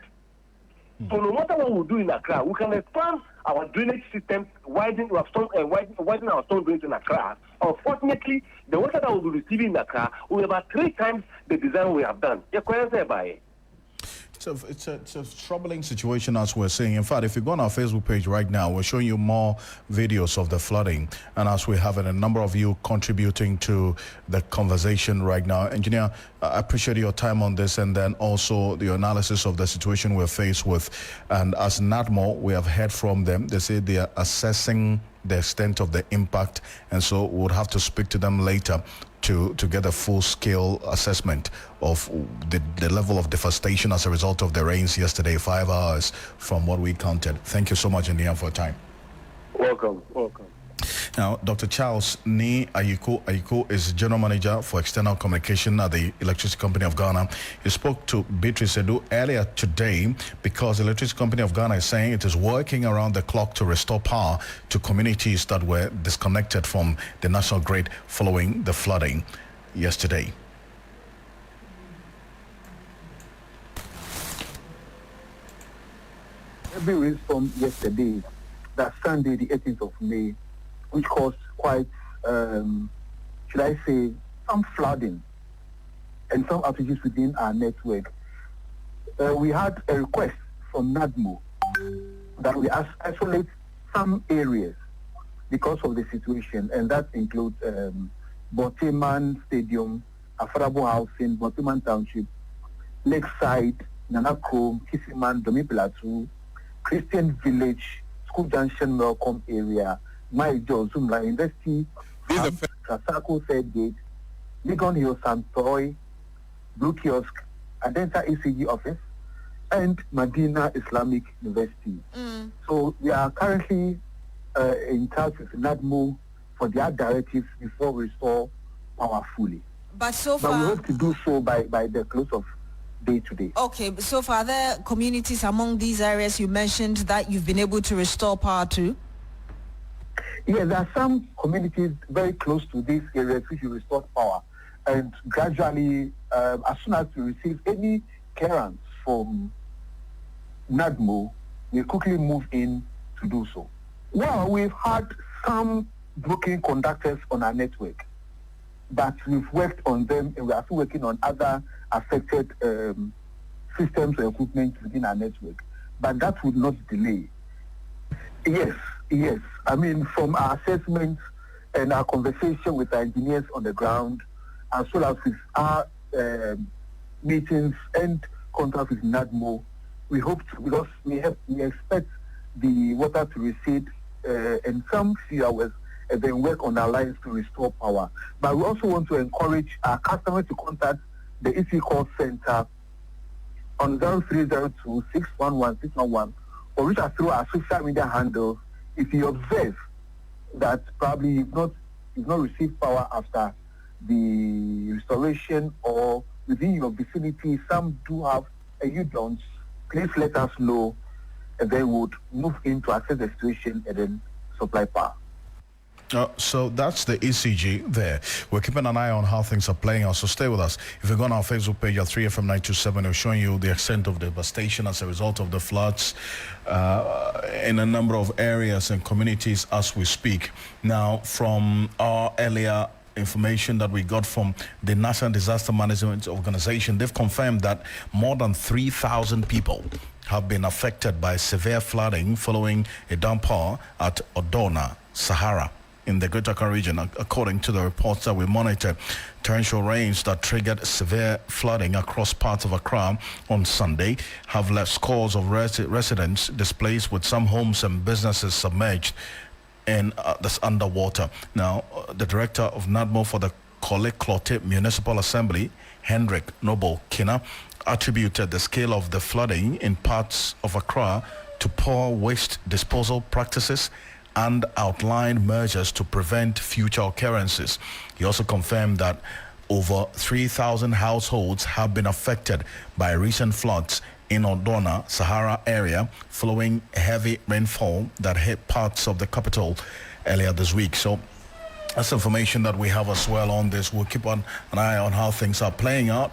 So no matter what we do in Accra, we can expand our drainage system, widen our stone drains in Accra. Unfortunately, the water that we'll be receiving in Accra will be about 3 times the design we have done. It's a troubling situation, as we're seeing. In fact, if you go on our Facebook page right now, we're showing you more videos of the flooding. And as we have it, a number of you contributing to the conversation right now. Engineer, I appreciate your time on this and then also the analysis of the situation we're faced with. And as NADMO, we have heard from them. They say they are assessing the extent of the impact. And so we'll have to speak to them later to get a full-scale assessment of the level of devastation as a result of the rains yesterday, 5 hours from what we counted. Thank you so much, India, for your time. Welcome. Now, Dr. Charles Ni Ayiko is General Manager for External Communication at the Electricity Company of Ghana. He spoke to Beatrice Edu earlier today because the Electricity Company of Ghana is saying it is working around the clock to restore power to communities that were disconnected from the national grid following the flooding yesterday. Heavy rainstorm yesterday, that Sunday, the 18th of May, which caused quite, should I say, some flooding and some outages within our network. We had a request from NADMO that we isolate some areas because of the situation, and that includes Boteman Stadium, Affordable Housing, Boteman Township, Lakeside, Nanakrom, Kisiman, Domi Plateau, Christian Village, School Junction, Melcombe area, My Joe, Zumla University, Sasako Third Gate, Ligon Hill, Santoy, Blue Kiosk, Adenta ECG office, and Medina Islamic University. So we are currently in touch with NADMO for their directives before we restore power fully. But so far, we hope to do so by the close of day today. Okay, but so far, are there communities among these areas you mentioned that you've been able to restore power to? Yeah, there are some communities very close to these areas which you restore power, and gradually, as soon as we receive any clearance from NADMO, we quickly move in to do so. Well, we've had some broken conductors on our network, but we've worked on them, and we are still working on other affected systems or equipment within our network. But that would not delay. Yes. I mean, from our assessment and our conversation with our engineers on the ground, as well as with our meetings and contact with NADMO, we hope to, because we expect the water to recede in some few hours and then work on our lines to restore power. But we also want to encourage our customers to contact the EC call center on 0302-611-611 or reach us through our social media handles if you observe that probably you've not received power after the restoration or within your vicinity. Some do have and you don't. Please let us know, and then we would move in to assess the situation and then supply power. So that's the ECG there. We're keeping an eye on how things are playing out, so stay with us. If you go on our Facebook page at 3FM927, we're showing you the extent of devastation as a result of the floods in a number of areas and communities as we speak. Now, from our earlier information that we got from the National Disaster Management Organization, they've confirmed that more than 3,000 people have been affected by severe flooding following a downpour at Odona, Sahara, in the Greater Accra region. According to the reports that we monitored, torrential rains that triggered severe flooding across parts of Accra on Sunday have left scores of residents displaced, with some homes and businesses submerged and that's underwater. Now, the director of NAM1 for the Korle-Klottey Municipal Assembly, Hendrik Noble Kina, attributed the scale of the flooding in parts of Accra to poor waste disposal practices and outlined measures to prevent future occurrences. He also confirmed that over 3,000 households have been affected by recent floods in Odona, Sahara area, following heavy rainfall that hit parts of the capital earlier this week. So that's information that we have as well on this. We'll keep an eye on how things are playing out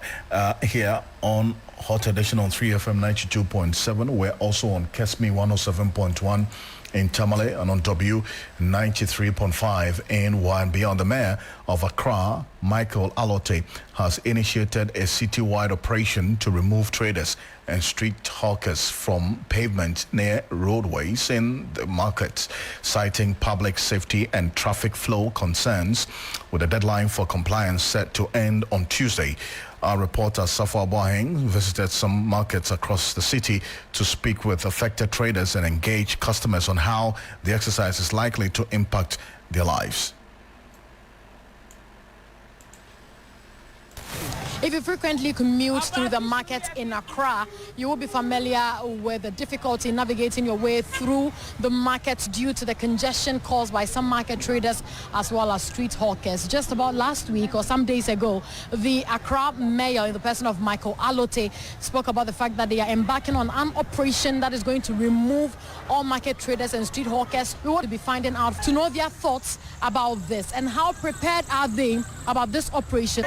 here on Hot Edition on 3FM 92.7. We're also on Kesmi 107.1 in Tamale and on W 93.5 in and beyond. The mayor of Accra, Michael Alote, has initiated a citywide operation to remove traders and street hawkers from pavement near roadways in the markets, citing public safety and traffic flow concerns, with a deadline for compliance set to end on Tuesday. Our reporter Safwa Boaheng visited some markets across the city to speak with affected traders and engage customers on how the exercise is likely to impact their lives. If you frequently commute through the market in Accra, you will be familiar with the difficulty navigating your way through the market due to the congestion caused by some market traders as well as street hawkers. Just about last week or some days ago, the Accra mayor, in the person of Michael Alote, spoke about the fact that they are embarking on an operation that is going to remove all market traders and street hawkers. We want to be finding out to know their thoughts about this and how prepared are they about this operation.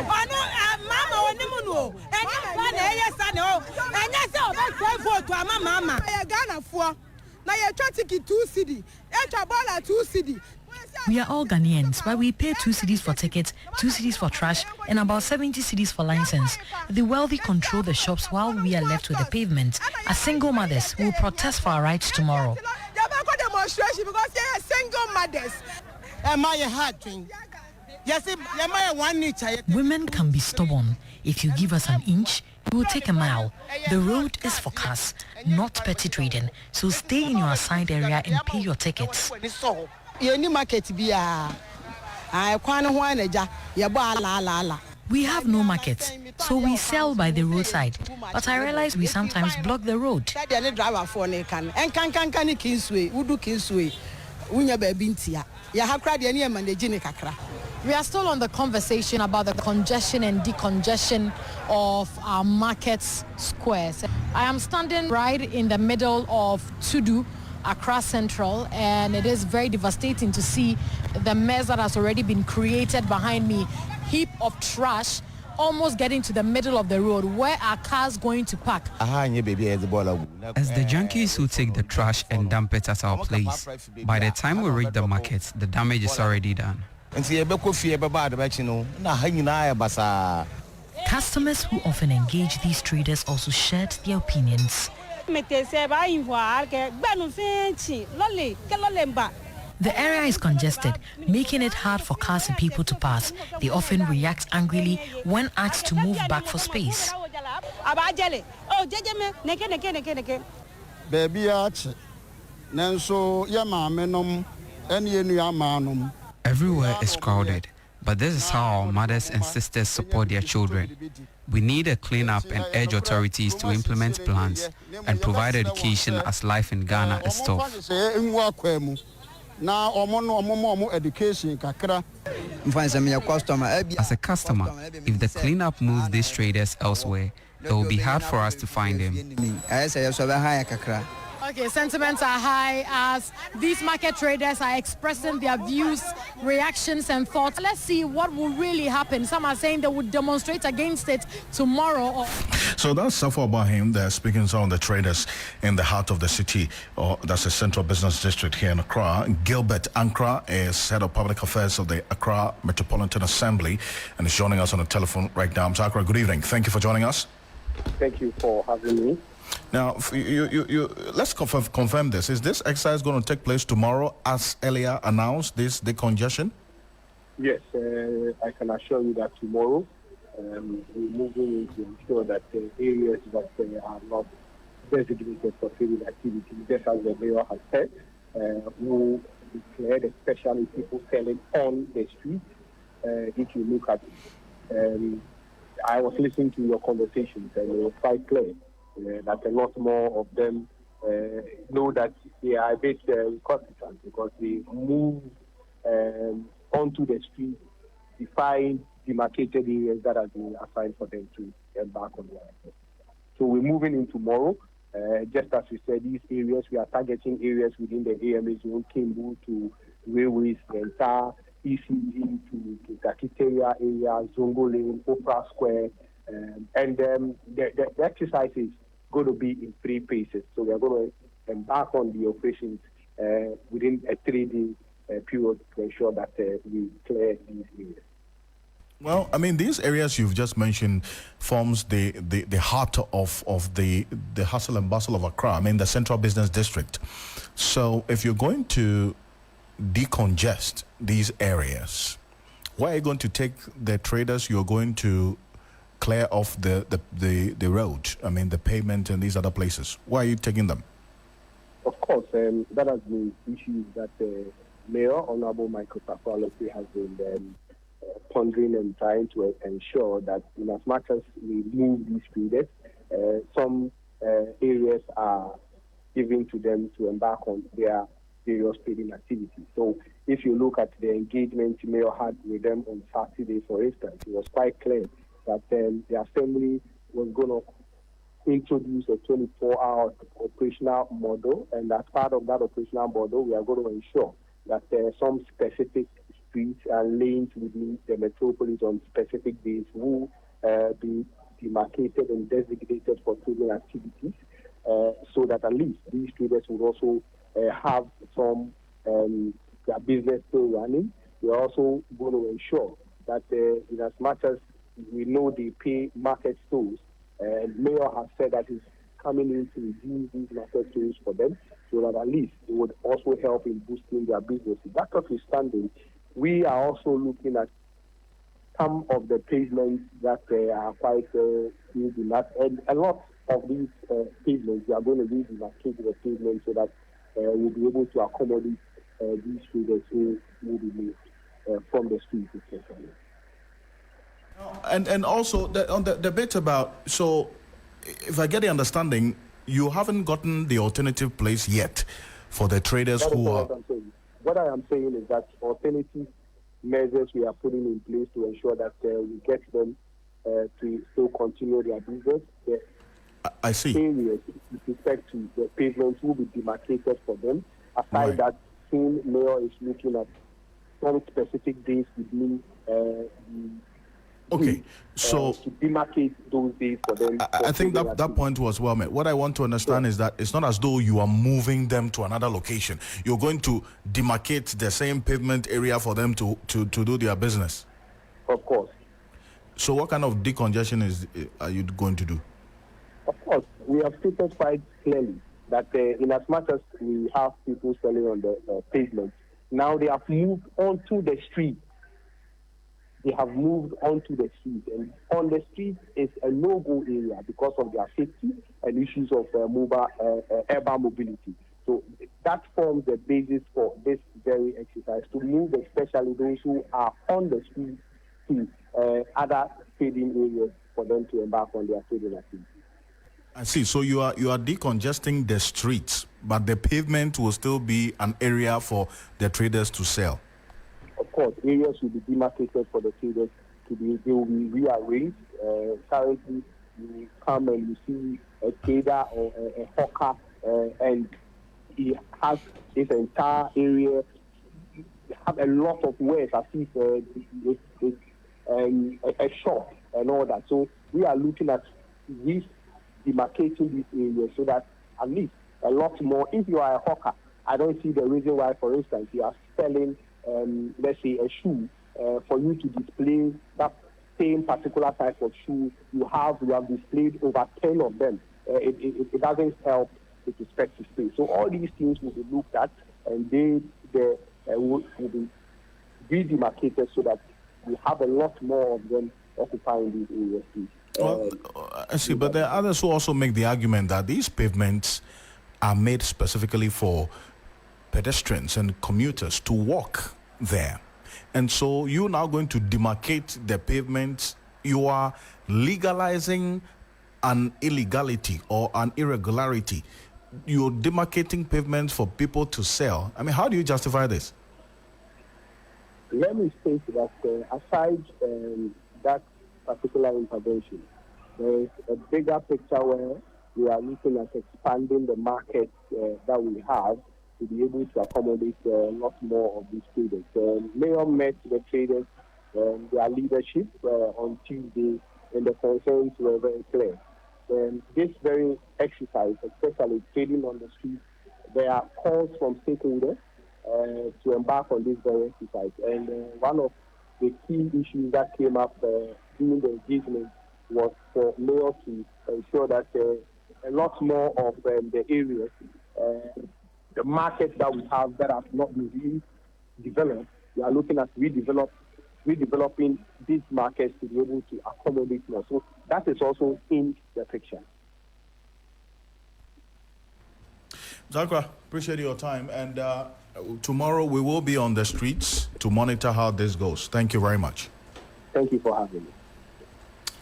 We are all Ghanaians, but we pay 2 cedis for tickets, 2 cedis for trash, and about 70 cedis for license. The wealthy control the shops while we are left with the pavement. As single mothers, we will protest for our rights tomorrow. Women can be stubborn. If you give us an inch, we will take a mile. The road is for cars, not petty trading. So stay in your assigned area and pay your tickets. We have no market, so we sell by the roadside. But I realize we sometimes block the road. We are still on the conversation about the congestion and decongestion of our markets squares. I am standing right in the middle of Tudu, Accra Central, and it is very devastating to see the mess that has already been created behind me. Heap of trash almost getting to the middle of the road. Where are cars going to park? As the junkies who take the trash and dump it at our place, by the time we reach the market, the damage is already done. Customers who often engage these traders also shared their opinions. The area is congested, making it hard for cars and people to pass. They often react angrily when asked to move back for space. Everywhere is crowded, but this is how our mothers and sisters support their children. We need a clean-up and urge authorities to implement plans and provide education as life in Ghana is tough. As a customer, if the cleanup moves these traders elsewhere, it will be hard for us to find them. Okay, sentiments are high as these market traders are expressing their views, reactions and thoughts. Let's see what will really happen. Some are saying they would demonstrate against it tomorrow. So that's Safwa Boaheng there speaking to some of the traders in the heart of the city, or that's the central business district here in Accra. Gilbert Ankra is head of public affairs of the Accra Metropolitan Assembly and is joining us on the telephone right now. Mr. Ankra, good evening. Thank you for joining us. Thank you for having me. Now, let's confirm this. Is this exercise going to take place tomorrow as earlier announced, this decongestion? Yes, I can assure you that tomorrow we're moving to ensure that areas that are not designated for trading activity, just as the mayor has said, will declared, especially people selling on the street. If you look at it, I was listening to your conversations, and it was quite clear that a lot more of them know that they are a bit recalcitrant because they move onto the street, define demarcated areas that have been assigned for them to embark on their efforts. So we're moving in tomorrow. Just as we said, these areas, we are targeting areas within the AMA zone, Kimbu to railways, the entire ECG to Takiteria area, Zongo Lane, Opera Square. And the exercise is going to be in 3 phases. So we are going to embark on the operations within a 3-day period to ensure that we clear these areas. Well, I mean, these areas you've just mentioned forms the heart of the hustle and bustle of Accra, I mean, the central business district. So if you're going to decongest these areas, where are you going to take the traders you're going to clear off the road, I mean, the pavement and these other places? Where are you taking them? Of course, that has been issues that Mayor Honorable Michael Akrofi has been pondering and trying to ensure that in as much as we move these traders, some areas are given to them to embark on their various trading activities. So if you look at the engagement Mayor had with them on Saturday, for instance, it was quite clear that the assembly was going to introduce a 24-hour operational model, and as part of that operational model, we are going to ensure that some specific streets and lanes within the metropolis on specific days will be demarcated and designated for trading activities, so that at least these traders will also have some their business still running. We are also going to ensure that in as much as we know they pay market stores, Mayor has said that he's coming in to reduce these market stores for them, so that at least it would also help in boosting their business. That notwithstanding, we are also looking at some of the pavements that are quite easy. And a lot of these pavements, we are going to redemarcate the pavement so that we'll be able to accommodate these traders who will be moved from the streets, essentially. And also on the bit about, so if I get the understanding, you haven't gotten the alternative place yet for the traders who are... What I am saying is that alternative measures we are putting in place to ensure that we get them to still continue their business. I see. Areas with respect to the pavements will be demarcated for them. Aside that, soon Mayor is looking at some specific days within so to demarcate those days for them. I think that point was well made. What I want to understand is that it's not as though you are moving them to another location. You're going to demarcate the same pavement area for them to do their business. Of course. So what kind of decongestion are you going to do? Of course, we have stated quite clearly that in as much as we have people selling on the pavement, now they have moved onto the street. They have moved onto the street, and on the street is a no-go area because of their safety and issues of urban mobility. So that forms the basis for this very exercise, to move especially those who are on the street to other trading areas for them to embark on their trading activities. I see. So you are decongesting the streets, but the pavement will still be an area for the traders to sell. Of course, areas will be demarcated for the traders they will be rearranged. Currently, you come and you see a trader or a hawker, and he has this entire area. Have a lot of wares as if it's a shop and all that. So we are looking at this demarcating these areas so that at least a lot more. If you are a hawker, I don't see the reason why, for instance, you are selling, let's say, a shoe. For you to display that same particular type of shoe, you have displayed over 10 of them. It doesn't help with respect to space. So all these things will be looked at, and they will be redemarcated so that we have a lot more of them occupying these areas too. Well, I see, but there are others who also make the argument that these pavements are made specifically for pedestrians and commuters to walk there. And so you're now going to demarcate the pavement. You are legalizing an illegality or an irregularity. You're demarcating pavements for people to sell. I mean, how do you justify this? Let me state that aside that particular intervention, there is a bigger picture where we are looking at expanding the market that we have to be able to accommodate a lot more of these traders. Mayor met the traders, their leadership on Tuesday, and the concerns were very clear. This very exercise, especially trading on the street, there are calls from stakeholders to embark on this very exercise. And one of the key issues that came up during the engagement was for Mayor to ensure that a lot more of the areas, the markets that we have that have not been really developed, we are looking at redeveloping these markets to be able to accommodate more. So that is also in the picture. Zakra, appreciate your time. And tomorrow we will be on the streets to monitor how this goes. Thank you very much. Thank you for having me.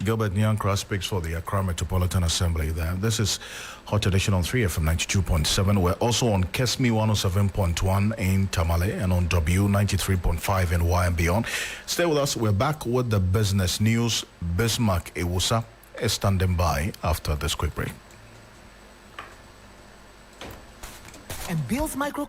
Gilbert Nyankra speaks for the Accra Metropolitan Assembly there. This is Hot Edition on 3FM 92.7. We're also on Kesmi 107.1 in Tamale and on W93.5 in Y and beyond. Stay with us. We're back with the business news. Bismarck Ewusa is standing by after this quick break. And Bill's Micro.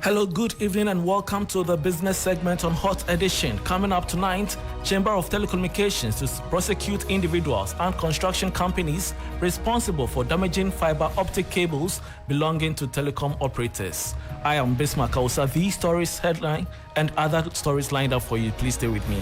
Hello, good evening and welcome to the business segment on Hot Edition. Coming up tonight, Chamber of Telecommunications to prosecute individuals and construction companies responsible for damaging fiber optic cables belonging to telecom operators. I am Bismarck Ewusa. These stories headline and other stories lined up for you. Please stay with me.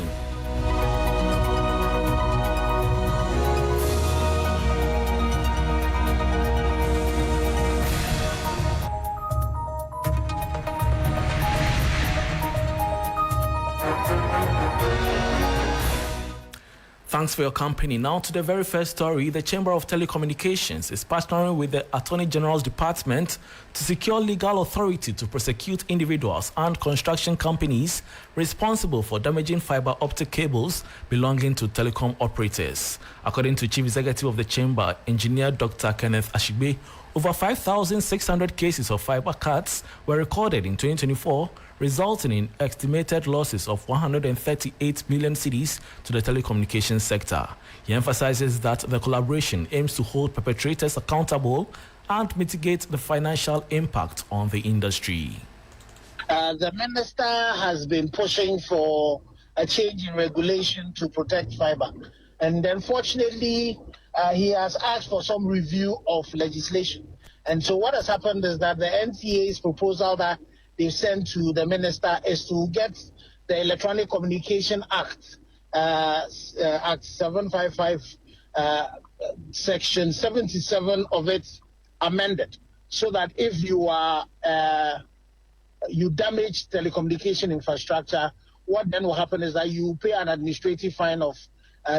Thanks for your company. Now to the very first story. The Chamber of Telecommunications is partnering with the Attorney General's Department to secure legal authority to prosecute individuals and construction companies responsible for damaging fiber optic cables belonging to telecom operators. According to Chief Executive of the Chamber, Engineer Dr. Kenneth Ashigbe, over 5,600 cases of fiber cuts were recorded in 2024, resulting in estimated losses of 138 million cedis to the telecommunications sector. He emphasizes that the collaboration aims to hold perpetrators accountable and mitigate the financial impact on the industry. The minister has been pushing for a change in regulation to protect fiber. And unfortunately, he has asked for some review of legislation. And so what has happened is that the NTA's proposal that they've sent to the minister is to get the Electronic Communication Act, Act 755, Section 77 of it amended so that if you are you damage telecommunication infrastructure, what then will happen is that you pay an administrative fine of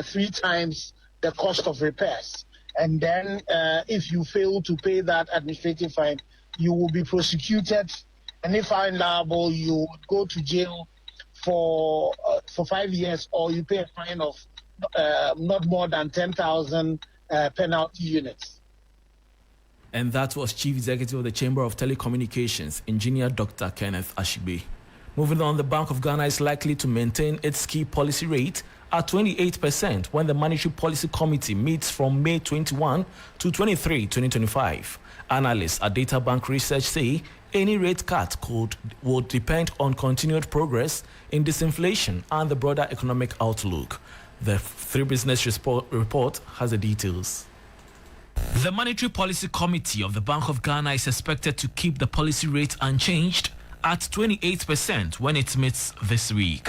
3 times the cost of repairs. And then if you fail to pay that administrative fine, you will be prosecuted. And if found liable, you would go to jail for 5 years, or you pay a fine of not more than 10,000 penalty units. And that was Chief Executive of the Chamber of Telecommunications, Engineer Dr. Kenneth Ashigbe. Moving on, the Bank of Ghana is likely to maintain its key policy rate at 28% when the Monetary Policy Committee meets from May 21 to 23, 2025. Analysts at Data Bank Research say any rate cut would depend on continued progress in disinflation and the broader economic outlook. The 3 Business report has the details. The Monetary Policy Committee of the Bank of Ghana is expected to keep the policy rate unchanged at 28% when it meets this week.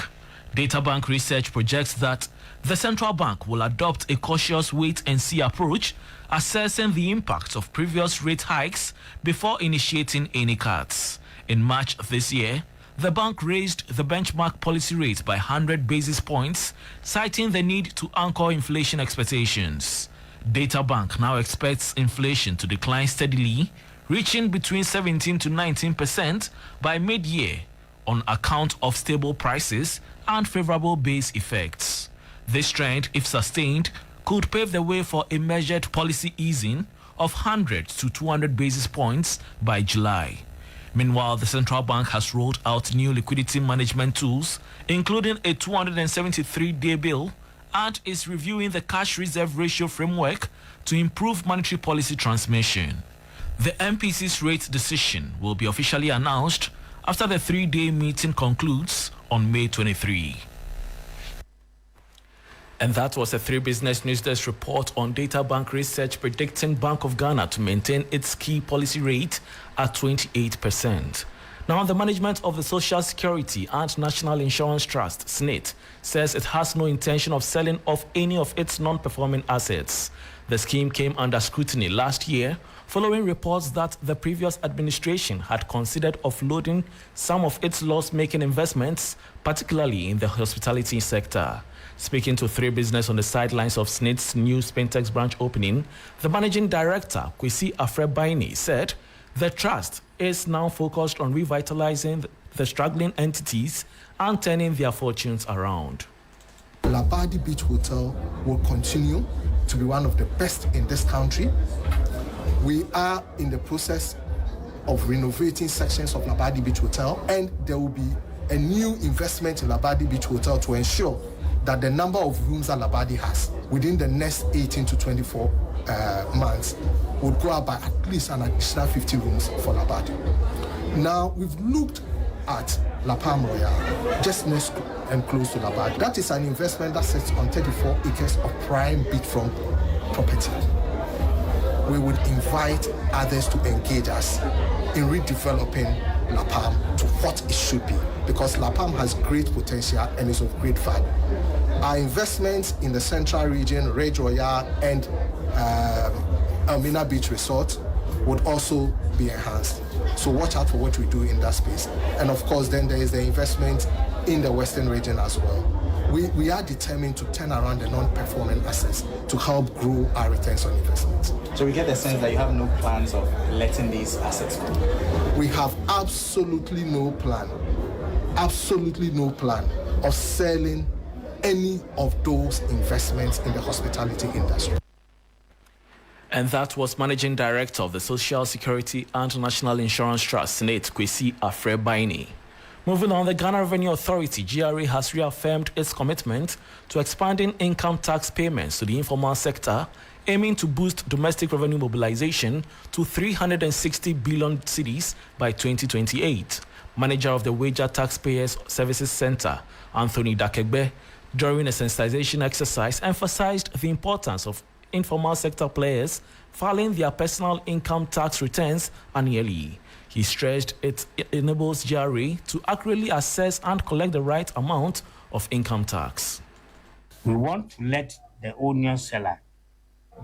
Data Bank Research projects that the central bank will adopt a cautious wait-and-see approach, assessing the impact of previous rate hikes before initiating any cuts. In March this year, the bank raised the benchmark policy rate by 100 basis points, citing the need to anchor inflation expectations. Data Bank now expects inflation to decline steadily, reaching between 17 to 19% by mid-year on account of stable prices and favorable base effects. This trend, if sustained, could pave the way for a measured policy easing of 100 to 200 basis points by July. Meanwhile, the central bank has rolled out new liquidity management tools, including a 273-day bill, and is reviewing the cash reserve ratio framework to improve monetary policy transmission. The MPC's rate decision will be officially announced after the 3-day meeting concludes on May 23. And that was a 3 Business News Desk report on Data Bank Research predicting Bank of Ghana to maintain its key policy rate at 28%. Now, the management of the Social Security and National Insurance Trust, SNIT, says it has no intention of selling off any of its non-performing assets. The scheme came under scrutiny last year following reports that the previous administration had considered offloading some of its loss-making investments, particularly in the hospitality sector. Speaking to 3 Business on the sidelines of SNIT's new Spentex branch opening, the managing director, Kwesi Afrebaini, said the trust is now focused on revitalizing the struggling entities and turning their fortunes around. Labadi Beach Hotel will continue to be one of the best in this country. We are in the process of renovating sections of Labadi Beach Hotel, and there will be a new investment in Labadi Beach Hotel to ensure that the number of rooms that Labadi has within the next 18 to 24 months would go up by at least an additional 50 rooms for Labadi. Now, we've looked at La Palm Royale, just next and close to Labadi. That is an investment that sits on 34 acres of prime beachfront property. We would invite others to engage us in redeveloping La Palm to what it should be, because La Palm has great potential and is of great value. Our investments in the central region, Red Royale and Elmina Beach Resort would also be enhanced. So watch out for what we do in that space. And of course, then there is the investment in the western region as well. We are determined to turn around the non-performing assets to help grow our returns on investments. So we get the sense that you have no plans of letting these assets go? We have absolutely no plan of selling any of those investments in the hospitality industry. And that was Managing Director of the Social Security and National Insurance Trust, SNIT, Kwesi Afrebaini. Moving on, the Ghana Revenue Authority, GRA, has reaffirmed its commitment to expanding income tax payments to the informal sector, aiming to boost domestic revenue mobilization to 360 billion cedis by 2028. Manager of the Wager Taxpayers Services Center, Anthony Dakegbe, during a sensitization exercise, emphasized the importance of informal sector players filing their personal income tax returns annually. He stressed it enables GRA to accurately assess and collect the right amount of income tax. We want to let the onion seller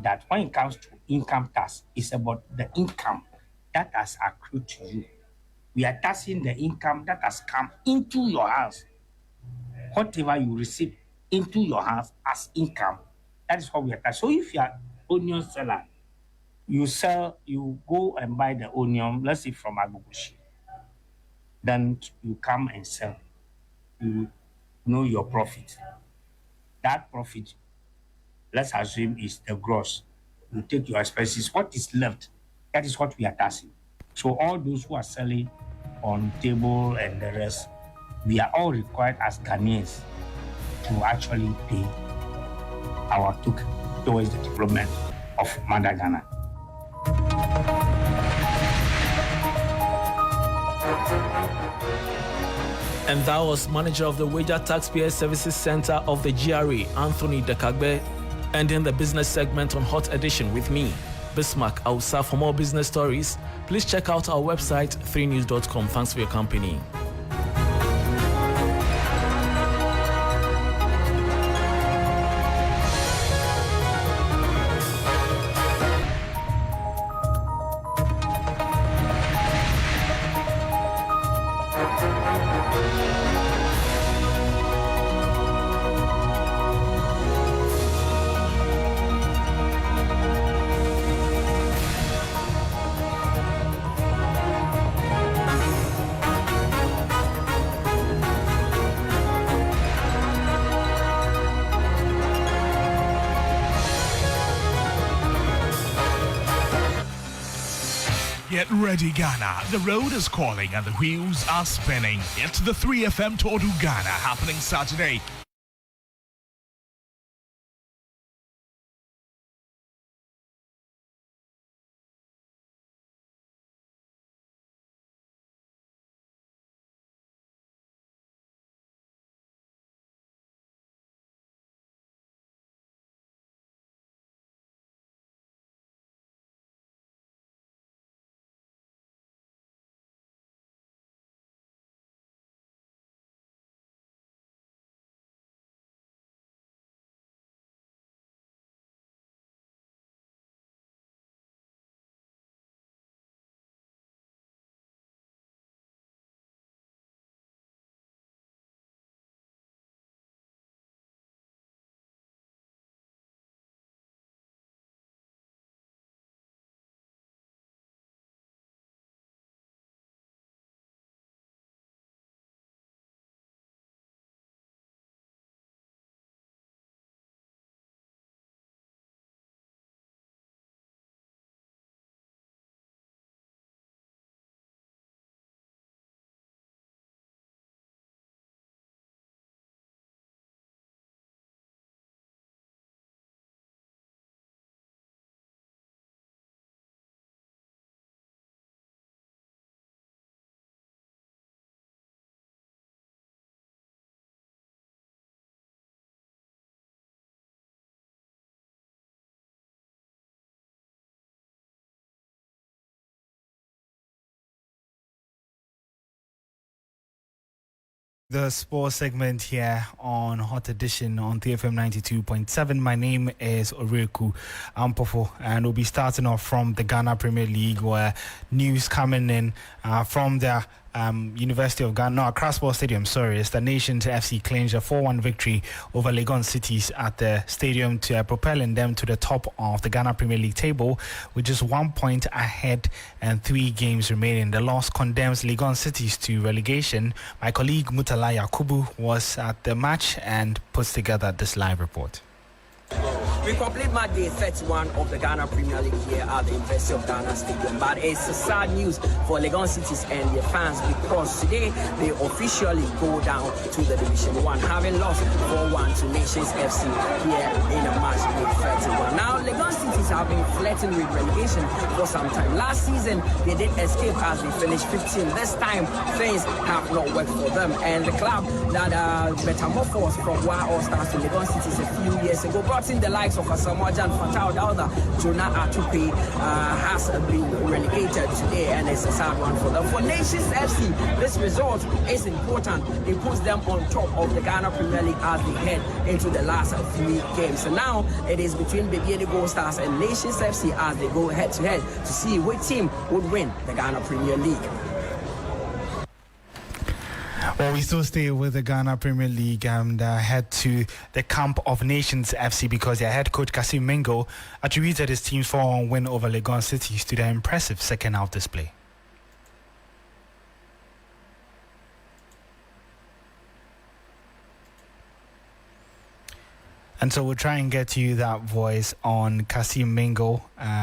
that when it comes to income tax, it's about the income that has accrued to you. We are taxing the income that has come into your house. Whatever you receive into your house as income, that is what we are taxing. So if you are onion seller, you go and buy the onion, let's say from Agbogushi. Then you come and sell. You know your profit. That profit, let's assume, is the gross. You take your expenses. What is left? That is what we are taxing. So all those who are selling on table and the rest, we are all required as Ghanaians to actually pay our token towards the development of Mother Ghana. And that was manager of the Wager Taxpayer Services Center of the GRA, Anthony Dekagbe, ending the business segment on Hot Edition with me, Bismarck Ausa. For more business stories, please check out our website, 3news.com. Thanks for your company. Get ready, Ghana. The road is calling and the wheels are spinning. It's the 3FM Tour to Ghana happening Saturday. The sports segment here on Hot Edition on 3FM 92.7. My name is Oreku Ampofo, and we'll be starting off from the Ghana Premier League, where news coming in from the University of Ghana, Accra Sports Stadium, it's the Nations FC claims a 4-1 victory over Legon Cities at the stadium, to propelling them to the top of the Ghana Premier League table with just 1 point ahead and 3 games remaining. The loss condemns Legon Cities to relegation. My colleague Mutala Yakubu was at the match and puts together this live report. We complete match day 31 of the Ghana Premier League here at the University of Ghana Stadium. But it's a sad news for Legon Cities and their fans, because today they officially go down to the Division 1, having lost 4-1 to Nations FC here in a match day 31. Now, Legon Cities have been flirting with relegation for some time. Last season, they did escape as they finished 15th. This time, things have not worked for them. And the club that metamorphosed from Wild All Stars to Legon Cities a few years ago brought in the likes likes of Asamoah Gyan, Fatau Dauda, Jonah Atupi has been relegated today, and it's a sad one for them. For Nations FC, this result is important. It puts them on top of the Ghana Premier League as they head into the last 3 games. So now it is between Baby Gold Stars and Nations FC as they go head to head to see which team would win the Ghana Premier League. Well, we still stay with the Ghana Premier League and head to the camp of Nations FC because their head coach Kasim Menzgold attributed his team's 4-1 win over Legon City to their impressive second half display. And so we'll try and get you that voice on Kasim Menzgold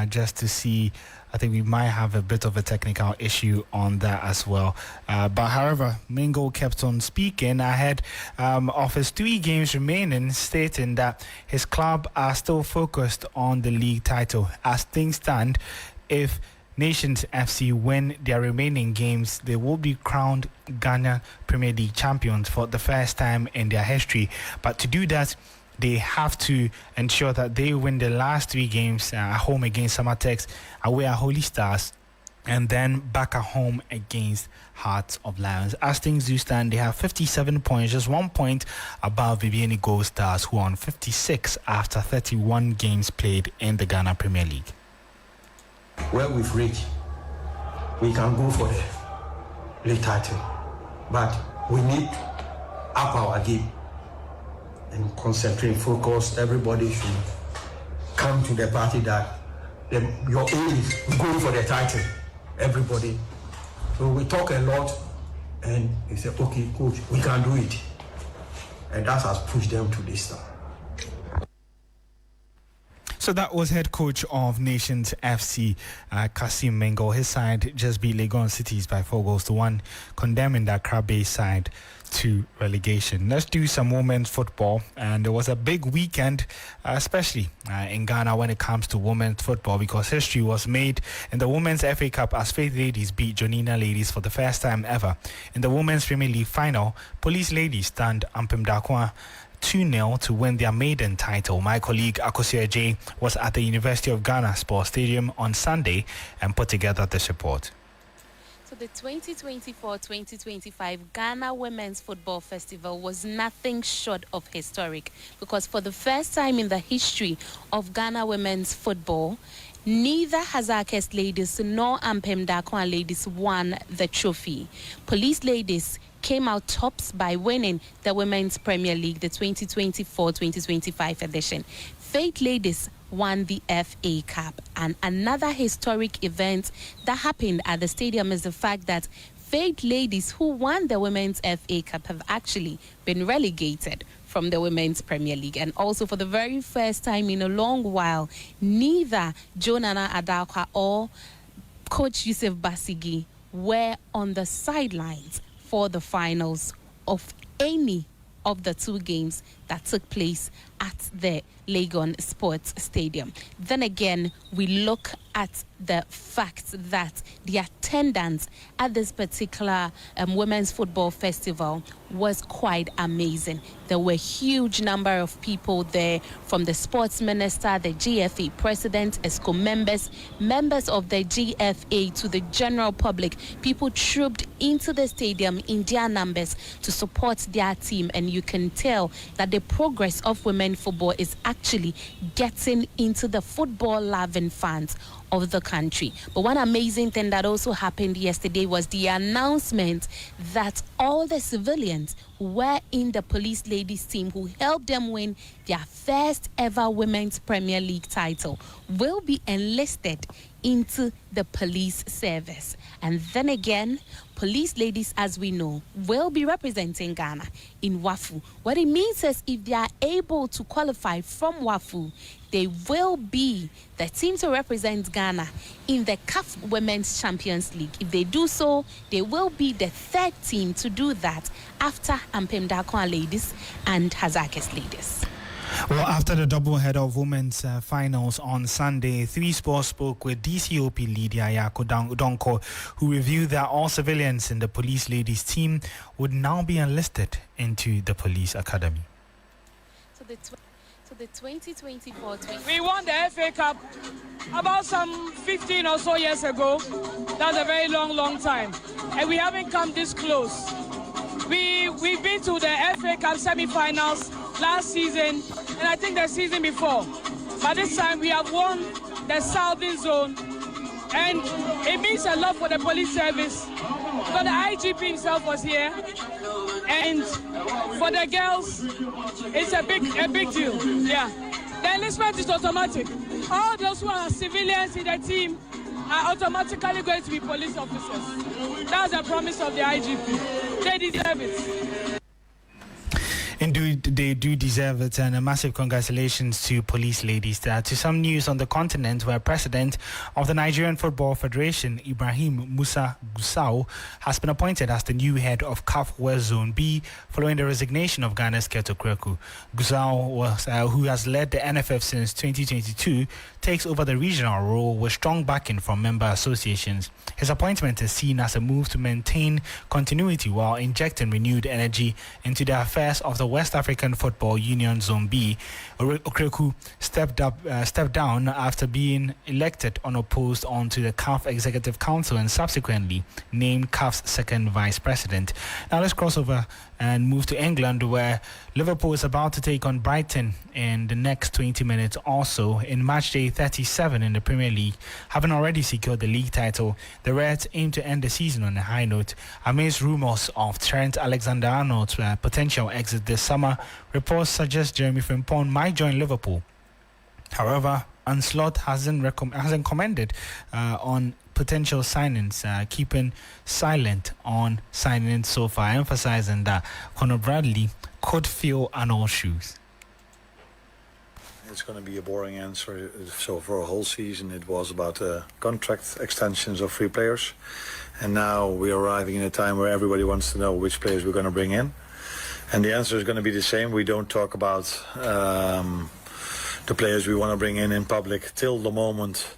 just to see. I think we might have a bit of a technical issue on that as well. But however, Menzgold kept on speaking ahead of his 3 games remaining, stating that his club are still focused on the league title. As things stand, if Nations FC win their remaining games, they will be crowned Ghana Premier League champions for the first time in their history. But to do that, they have to ensure that they win the last 3 games at home against Samatex, away at Holy Stars, and then back at home against Hearts of Lions. As things do stand, they have 57 points, just 1 point above Baby Gold Stars, who are on 56 after 31 games played in the Ghana Premier League. Where we've reached, we can go for the league title, but we need up our game and concentrate, focus. Everybody should come to the party that your aim is going for the title. Everybody. So we talk a lot, and he said, okay, coach, we can do it. And that has pushed them to this time. So that was head coach of Nations FC, Kasim Menzgold. His side just beat Legon Cities by 4-1, condemning the Accra-based side to relegation. Let's do some women's football. And there was a big weekend, especially in Ghana when it comes to women's football, because history was made in the Women's FA Cup as Faith Ladies beat Jonina Ladies for the first time ever. In the Women's Premier League final, Police Ladies stunned Ampem Dakwa 2-0 to win their maiden title. My colleague Akosua J was at the University of Ghana Sports Stadium on Sunday and put together this report. So the 2024-2025 Ghana Women's Football Festival was nothing short of historic, because for the first time in the history of Ghana Women's Football, neither Hazakes Ladies nor Ampem Dakwa Ladies won the trophy. Police Ladies came out tops by winning the Women's Premier League, the 2024-2025 edition. Faith Ladies won the FA Cup. And another historic event that happened at the stadium is the fact that Faith Ladies, who won the Women's FA Cup, have actually been relegated from the Women's Premier League. And also, for the very first time in a long while, neither Jonana Adakwa or Coach Yusuf Basigi were on the sidelines for the finals of any of the 2 games that took place at the Legon Sports Stadium. Then again, we look at the fact that the attendance at this particular Women's Football Festival was quite amazing. There were a huge number of people there, from the sports minister, the GFA president, ESCO members of the GFA, to the general public. People trooped into the stadium in their numbers to support their team, and you can tell that the progress of women football is actually getting into the football-loving fans of the country. But one amazing thing that also happened yesterday was the announcement that all the civilians who were in the Police Ladies team, who helped them win their first ever Women's Premier League title, will be enlisted into the police service. And then again, Police Ladies, as we know, will be representing Ghana in WAFU. What it means is if they are able to qualify from WAFU, they will be the team to represent Ghana in the CAF Women's Champions League. If they do so, they will be the 3rd team to do that after Ampem Dakwa Ladies and Hazakes Ladies. Well, after the doubleheader of women's finals on Sunday, 3 Sports spoke with DCOP Lydia Yako Donko, who revealed that all civilians in the Police Ladies team would now be enlisted into the police academy. So For the 2024 We won the FA Cup about some 15 or so years ago. That's a very long time. And we haven't come this close. We've been to the FA Cup semi-finals last season and I think the season before. But this time we have won the Southern Zone. And it means a lot for the police service. Because the IGP himself was here. And for the girls, it's a big deal. Yeah. The enlistment is automatic. All those who are civilians in the team are automatically going to be police officers. That's the promise of the IGP. They deserve it. Indeed, they do deserve it, and a massive congratulations to police ladies. To some news on the continent, where President of the Nigerian Football Federation, Ibrahim Musa Gusau, has been appointed as the new head of CAF West Zone B following the resignation of Ghana's Keto Kweku. Gusau, who has led the NFF since 2022, takes over the regional role with strong backing from member associations. His appointment is seen as a move to maintain continuity while injecting renewed energy into the affairs of the West African Football Union Zone B. Okreku stepped down after being elected unopposed onto the CAF Executive Council and subsequently named CAF's second vice president. Now let's cross over and move to England, where Liverpool is about to take on Brighton in the next 20 minutes or so in match day 37 in the Premier League. Having already secured the league title, the Reds aim to end the season on a high note. Amidst rumours of Trent Alexander-Arnold's potential exit this summer, reports suggest Jeremy Frimpong might join Liverpool. However, Anslot hasn't commented on potential signings, keeping silent on signings so far, emphasizing that Conor Bradley could fill Arnold's shoes. It's going to be a boring answer. So for a whole season it was about contract extensions of 3 players, and now we're arriving in a time where everybody wants to know which players we're going to bring in, and the answer is going to be the same. We don't talk about the players we want to bring in public till the moment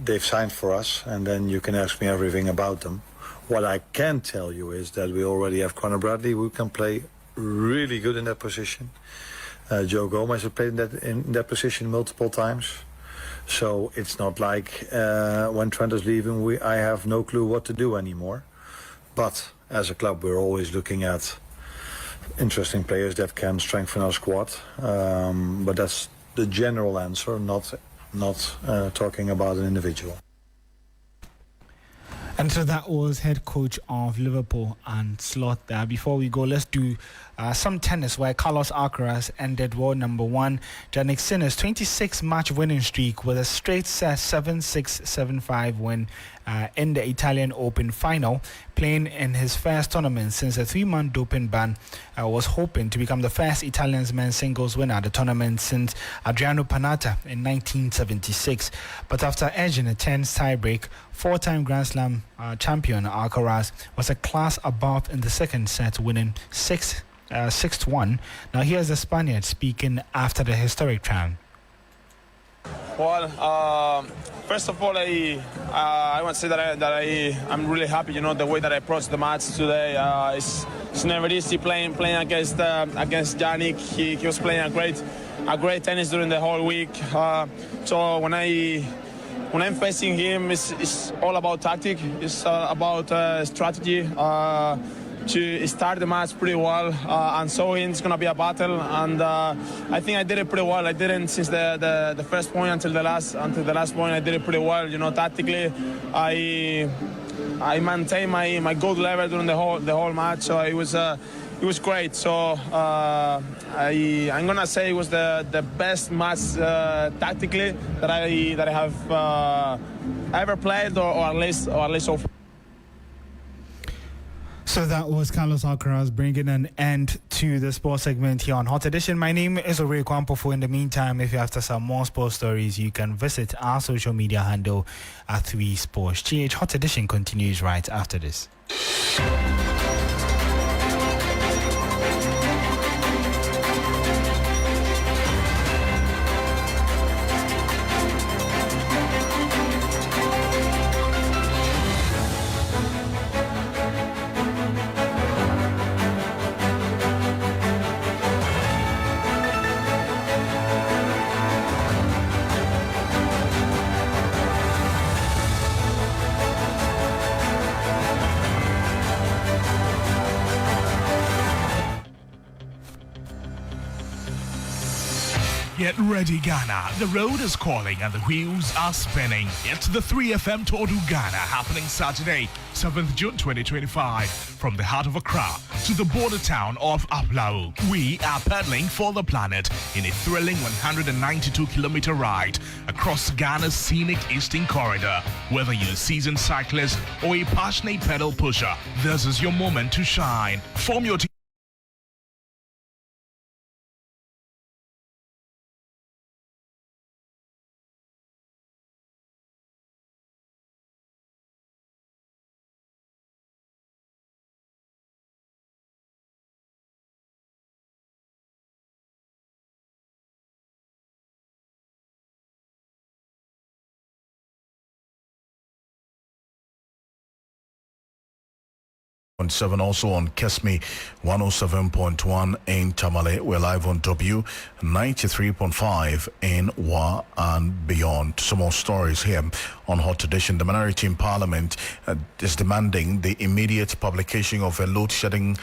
they've signed for us, and then you can ask me everything about them. What I can tell you is that we already have Conor Bradley, who can play really good in that position. Joe Gomez has played in that position multiple times. So it's not like when Trent is leaving, I have no clue what to do anymore. But as a club, we're always looking at interesting players that can strengthen our squad. But that's the general answer, not talking about an individual. And so that was head coach of Liverpool and Slot there. Before we go, let's do some tennis, where Carlos Alcaraz ended world number 1 Jannik Sinner's 26-match winning streak with a straight set 7-6, 7-5 win in the Italian Open final, playing in his first tournament since a 3-month doping ban. Was hoping to become the first Italian men's singles winner at the tournament since Adriano Panatta in 1976. But after edging a tense tiebreak, 4-time Grand Slam champion Alcaraz was a class above in the second set, winning 6-1. Now here's the Spaniard speaking after the historic triumph. Well, first of all, I want to say that I'm really happy. You know, the way that I approached the match today. It's never easy playing against Jannik. He was playing a great tennis during the whole week. So when I'm facing him, it's all about tactic. It's about strategy. To start the match pretty well, and so it's going to be a battle, and I think I did it pretty well. I didn't since the first point until the last point. I did it pretty well. You know, tactically, I maintained my good level during the whole match. So it was great. So I'm gonna say it was the best match tactically that I have ever played, or at least so far. So that was Carlos Alcaraz bringing an end to the sports segment here on Hot Edition. My name is Ore Kwampofo. In the meantime, if you're after some more sports stories, you can visit our social media handle at 3Sports. GH Hot Edition continues right after this. Get ready, Ghana. The road is calling and the wheels are spinning. It's the 3FM Tour du Ghana happening Saturday, 7th June 2025. From the heart of Accra to the border town of Appiah, we are pedaling for the planet in a thrilling 192-kilometer ride across Ghana's scenic eastern corridor. Whether you're a seasoned cyclist or a passionate pedal pusher, this is your moment to shine. Form your team. .7 also on Kesme 107.1 in Tamale. We're live on W 93.5 in Wa and beyond. Some more stories here on Hot Edition. The minority in Parliament is demanding the immediate publication of a load shedding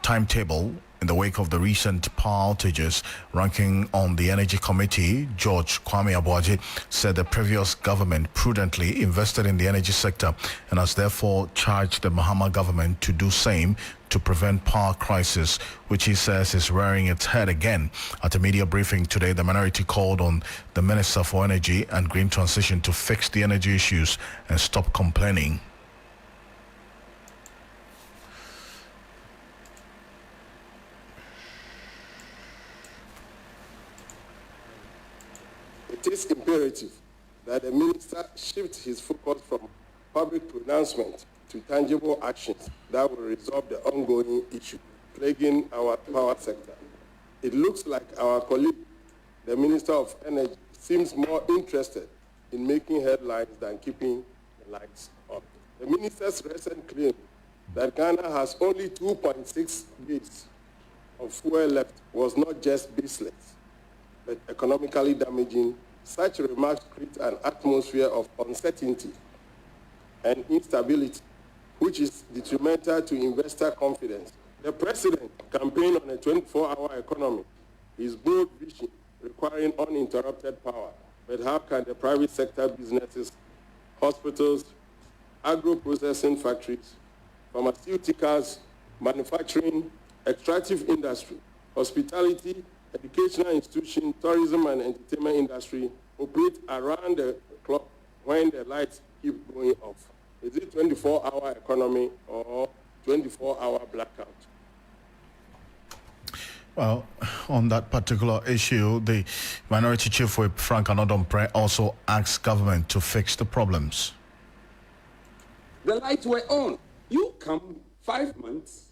timetable in the wake of the recent power outages. Ranking on the Energy Committee, George Kwame Abuaji, said the previous government prudently invested in the energy sector and has therefore charged the Mahama government to do same to prevent power crisis, which he says is rearing its head again. At a media briefing today, the minority called on the Minister for Energy and Green Transition to fix the energy issues and stop complaining. It is imperative that the minister shift his focus from public pronouncement to tangible actions that will resolve the ongoing issue plaguing our power sector. It looks like our colleague, the Minister of Energy, seems more interested in making headlines than keeping the lights on. The minister's recent claim that Ghana has only 2.6 days of fuel left was not just baseless, but economically damaging. Such remarks create an atmosphere of uncertainty and instability, which is detrimental to investor confidence. The president campaigned on a 24-hour economy, his bold vision requiring uninterrupted power. But how can the private sector businesses, hospitals, agro-processing factories, pharmaceuticals, manufacturing, extractive industry, hospitality, educational institutions, tourism and entertainment industry operate around the clock when the lights keep going off? Is it 24-hour economy or 24-hour blackout? Well, on that particular issue, the Minority Chief Whip Frank Anodompre also asked government to fix the problems. The lights were on. You come 5 months,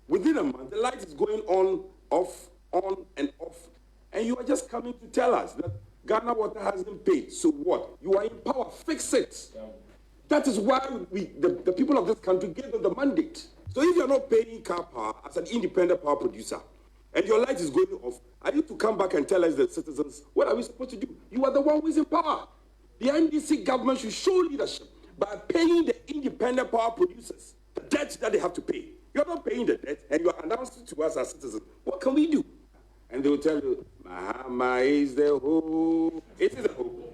within a month, the light is going on, off, on and off. And you are just coming to tell us that Ghana Water hasn't paid. So what? You are in power. Fix it. Yeah. That is why the people of this country gave them the mandate. So if you're not paying car power as an independent power producer and your light is going off, are you to come back and tell us, the citizens, what are we supposed to do? You are the one who is in power. The NDC government should show leadership by paying the independent power producers the debt that they have to pay. You're not paying the debt and you're announcing to us as citizens, what can we do? And they will tell you, Mahama is the hope. It is a hope.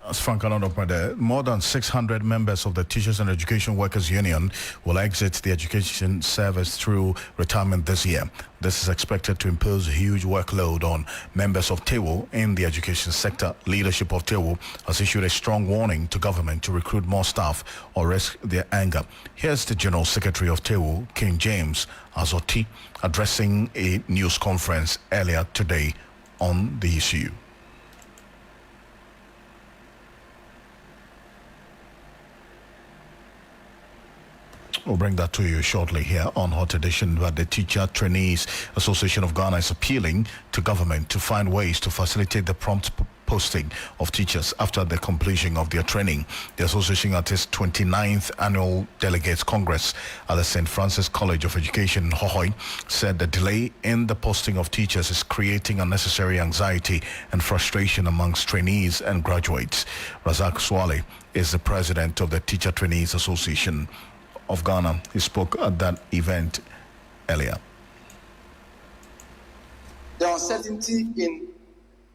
As Frank Anodompre, more than 600 members of the Teachers and Education Workers Union will exit the education service through retirement this year. This is expected to impose a huge workload on members of TEWO in the education sector. Leadership of TEWO has issued a strong warning to government to recruit more staff or risk their anger. Here's the General Secretary of TEWO, King James Azoti, addressing a news conference earlier today on the issue. We'll bring that to you shortly here on Hot Edition. But the Teacher Trainees Association of Ghana is appealing to government to find ways to facilitate the prompt posting of teachers after the completion of their training. The association at its 29th Annual Delegates Congress at the St. Francis College of Education in Hohoe said the delay in the posting of teachers is creating unnecessary anxiety and frustration amongst trainees and graduates. Razak Swale is the president of the Teacher Trainees Association of Ghana. He spoke at that event earlier. the uncertainty in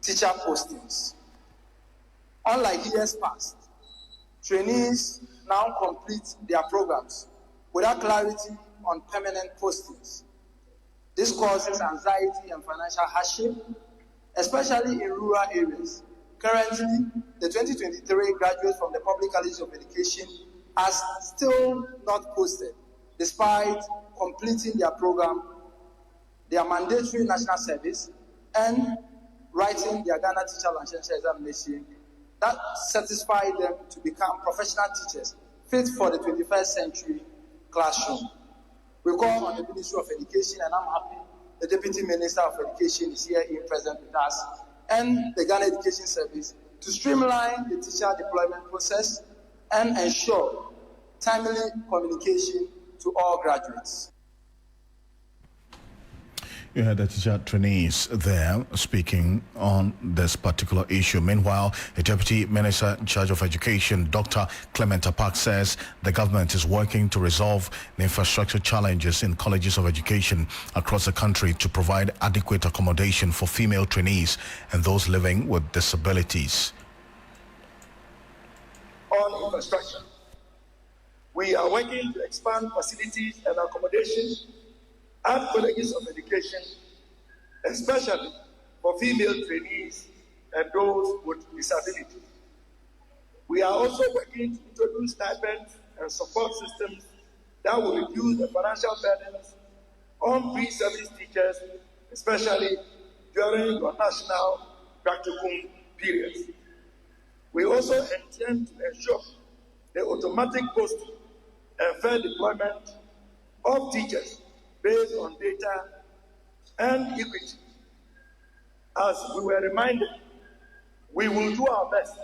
teacher postings. Unlike years past, trainees now complete their programs without clarity on permanent postings. This causes anxiety and financial hardship, especially in rural areas. Currently, the 2023 graduates from the Public College of Education are still not posted, despite completing their program, their mandatory national service, and writing their Ghana Teacher Licensure examination that satisfy them to become professional teachers fit for the 21st century classroom. We call on the Ministry of Education, and I'm happy the Deputy Minister of Education is here in present with us, and the Ghana Education Service to streamline the teacher deployment process and ensure timely communication to all graduates. You had the teacher trainees there speaking on this particular issue. Meanwhile, the Deputy Minister in charge of Education, Dr. Clement Apak, says the government is working to resolve the infrastructure challenges in colleges of education across the country to provide adequate accommodation for female trainees and those living with disabilities. On infrastructure, we are working to expand facilities and accommodation at colleges of education, especially for female trainees and those with disabilities. We are also working to introduce stipends and support systems that will reduce the financial burdens on pre-service teachers, especially during the national practicum periods. We also intend to ensure the automatic posting and fair deployment of teachers based on data and equity. As we were reminded, we will do our best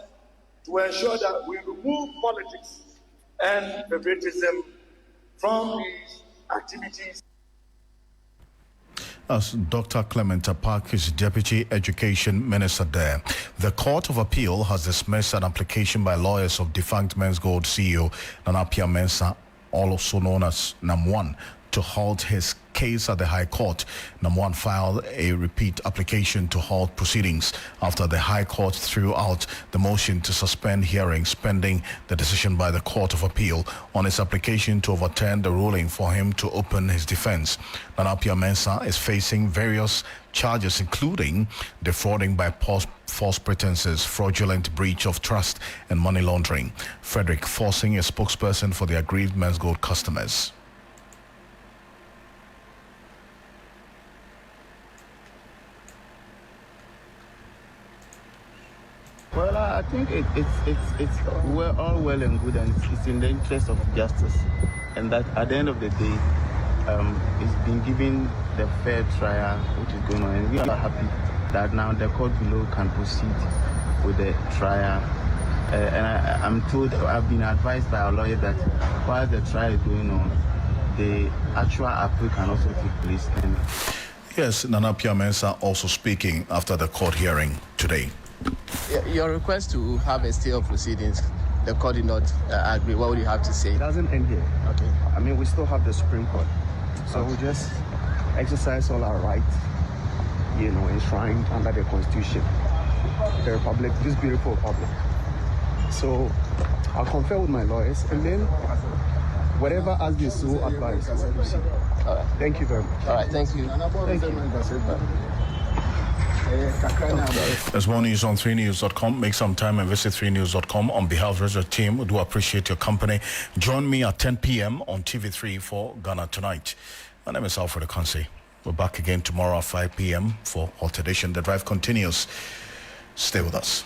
to ensure that we remove politics and favoritism from these activities. As Dr. Clement Apak is Deputy Education Minister there, the Court of Appeal has dismissed an application by lawyers of defunct Menzgold CEO Appiah Mensah, also known as NAM1, to halt his case at the High Court. NAM1 filed a repeat application to halt proceedings after the High Court threw out the motion to suspend hearings pending the decision by the Court of Appeal on his application to overturn the ruling for him to open his defense. Appiah Mensah is facing various charges, including defrauding by false pretenses, fraudulent breach of trust, and money laundering. Frederick Forcing, a spokesperson for the aggrieved Menzgold customers. Well, I think it's all well and good, and it's in the interest of justice, and that at the end of the day, it's been given the fair trial which is going on, and we are happy that now the court below can proceed with the trial. And I'm told, I've been advised by our lawyer that while the trial is going on, the actual appeal can also take place. And yes, Appiah Mensah also speaking after the court hearing today. Your request to have a stay of proceedings, the court did not agree. What would you have to say? It doesn't end here. Okay. I mean, we still have the Supreme Court. So we just exercise all our rights, enshrined under the Constitution, the Republic, this beautiful Republic. So I'll confer with my lawyers, and then whatever as they so advise, we'll proceed. All right. Thank you very much. All right, thank you. Thank you. There's more news on 3news.com. Make some time and visit 3news.com. On behalf of the team, we do appreciate your company. Join me at 10 p.m. on TV3 for Ghana Tonight. My name is Alfred Akrofi. We're back again tomorrow at 5 p.m. for Halt Edition. The drive continues. Stay with us.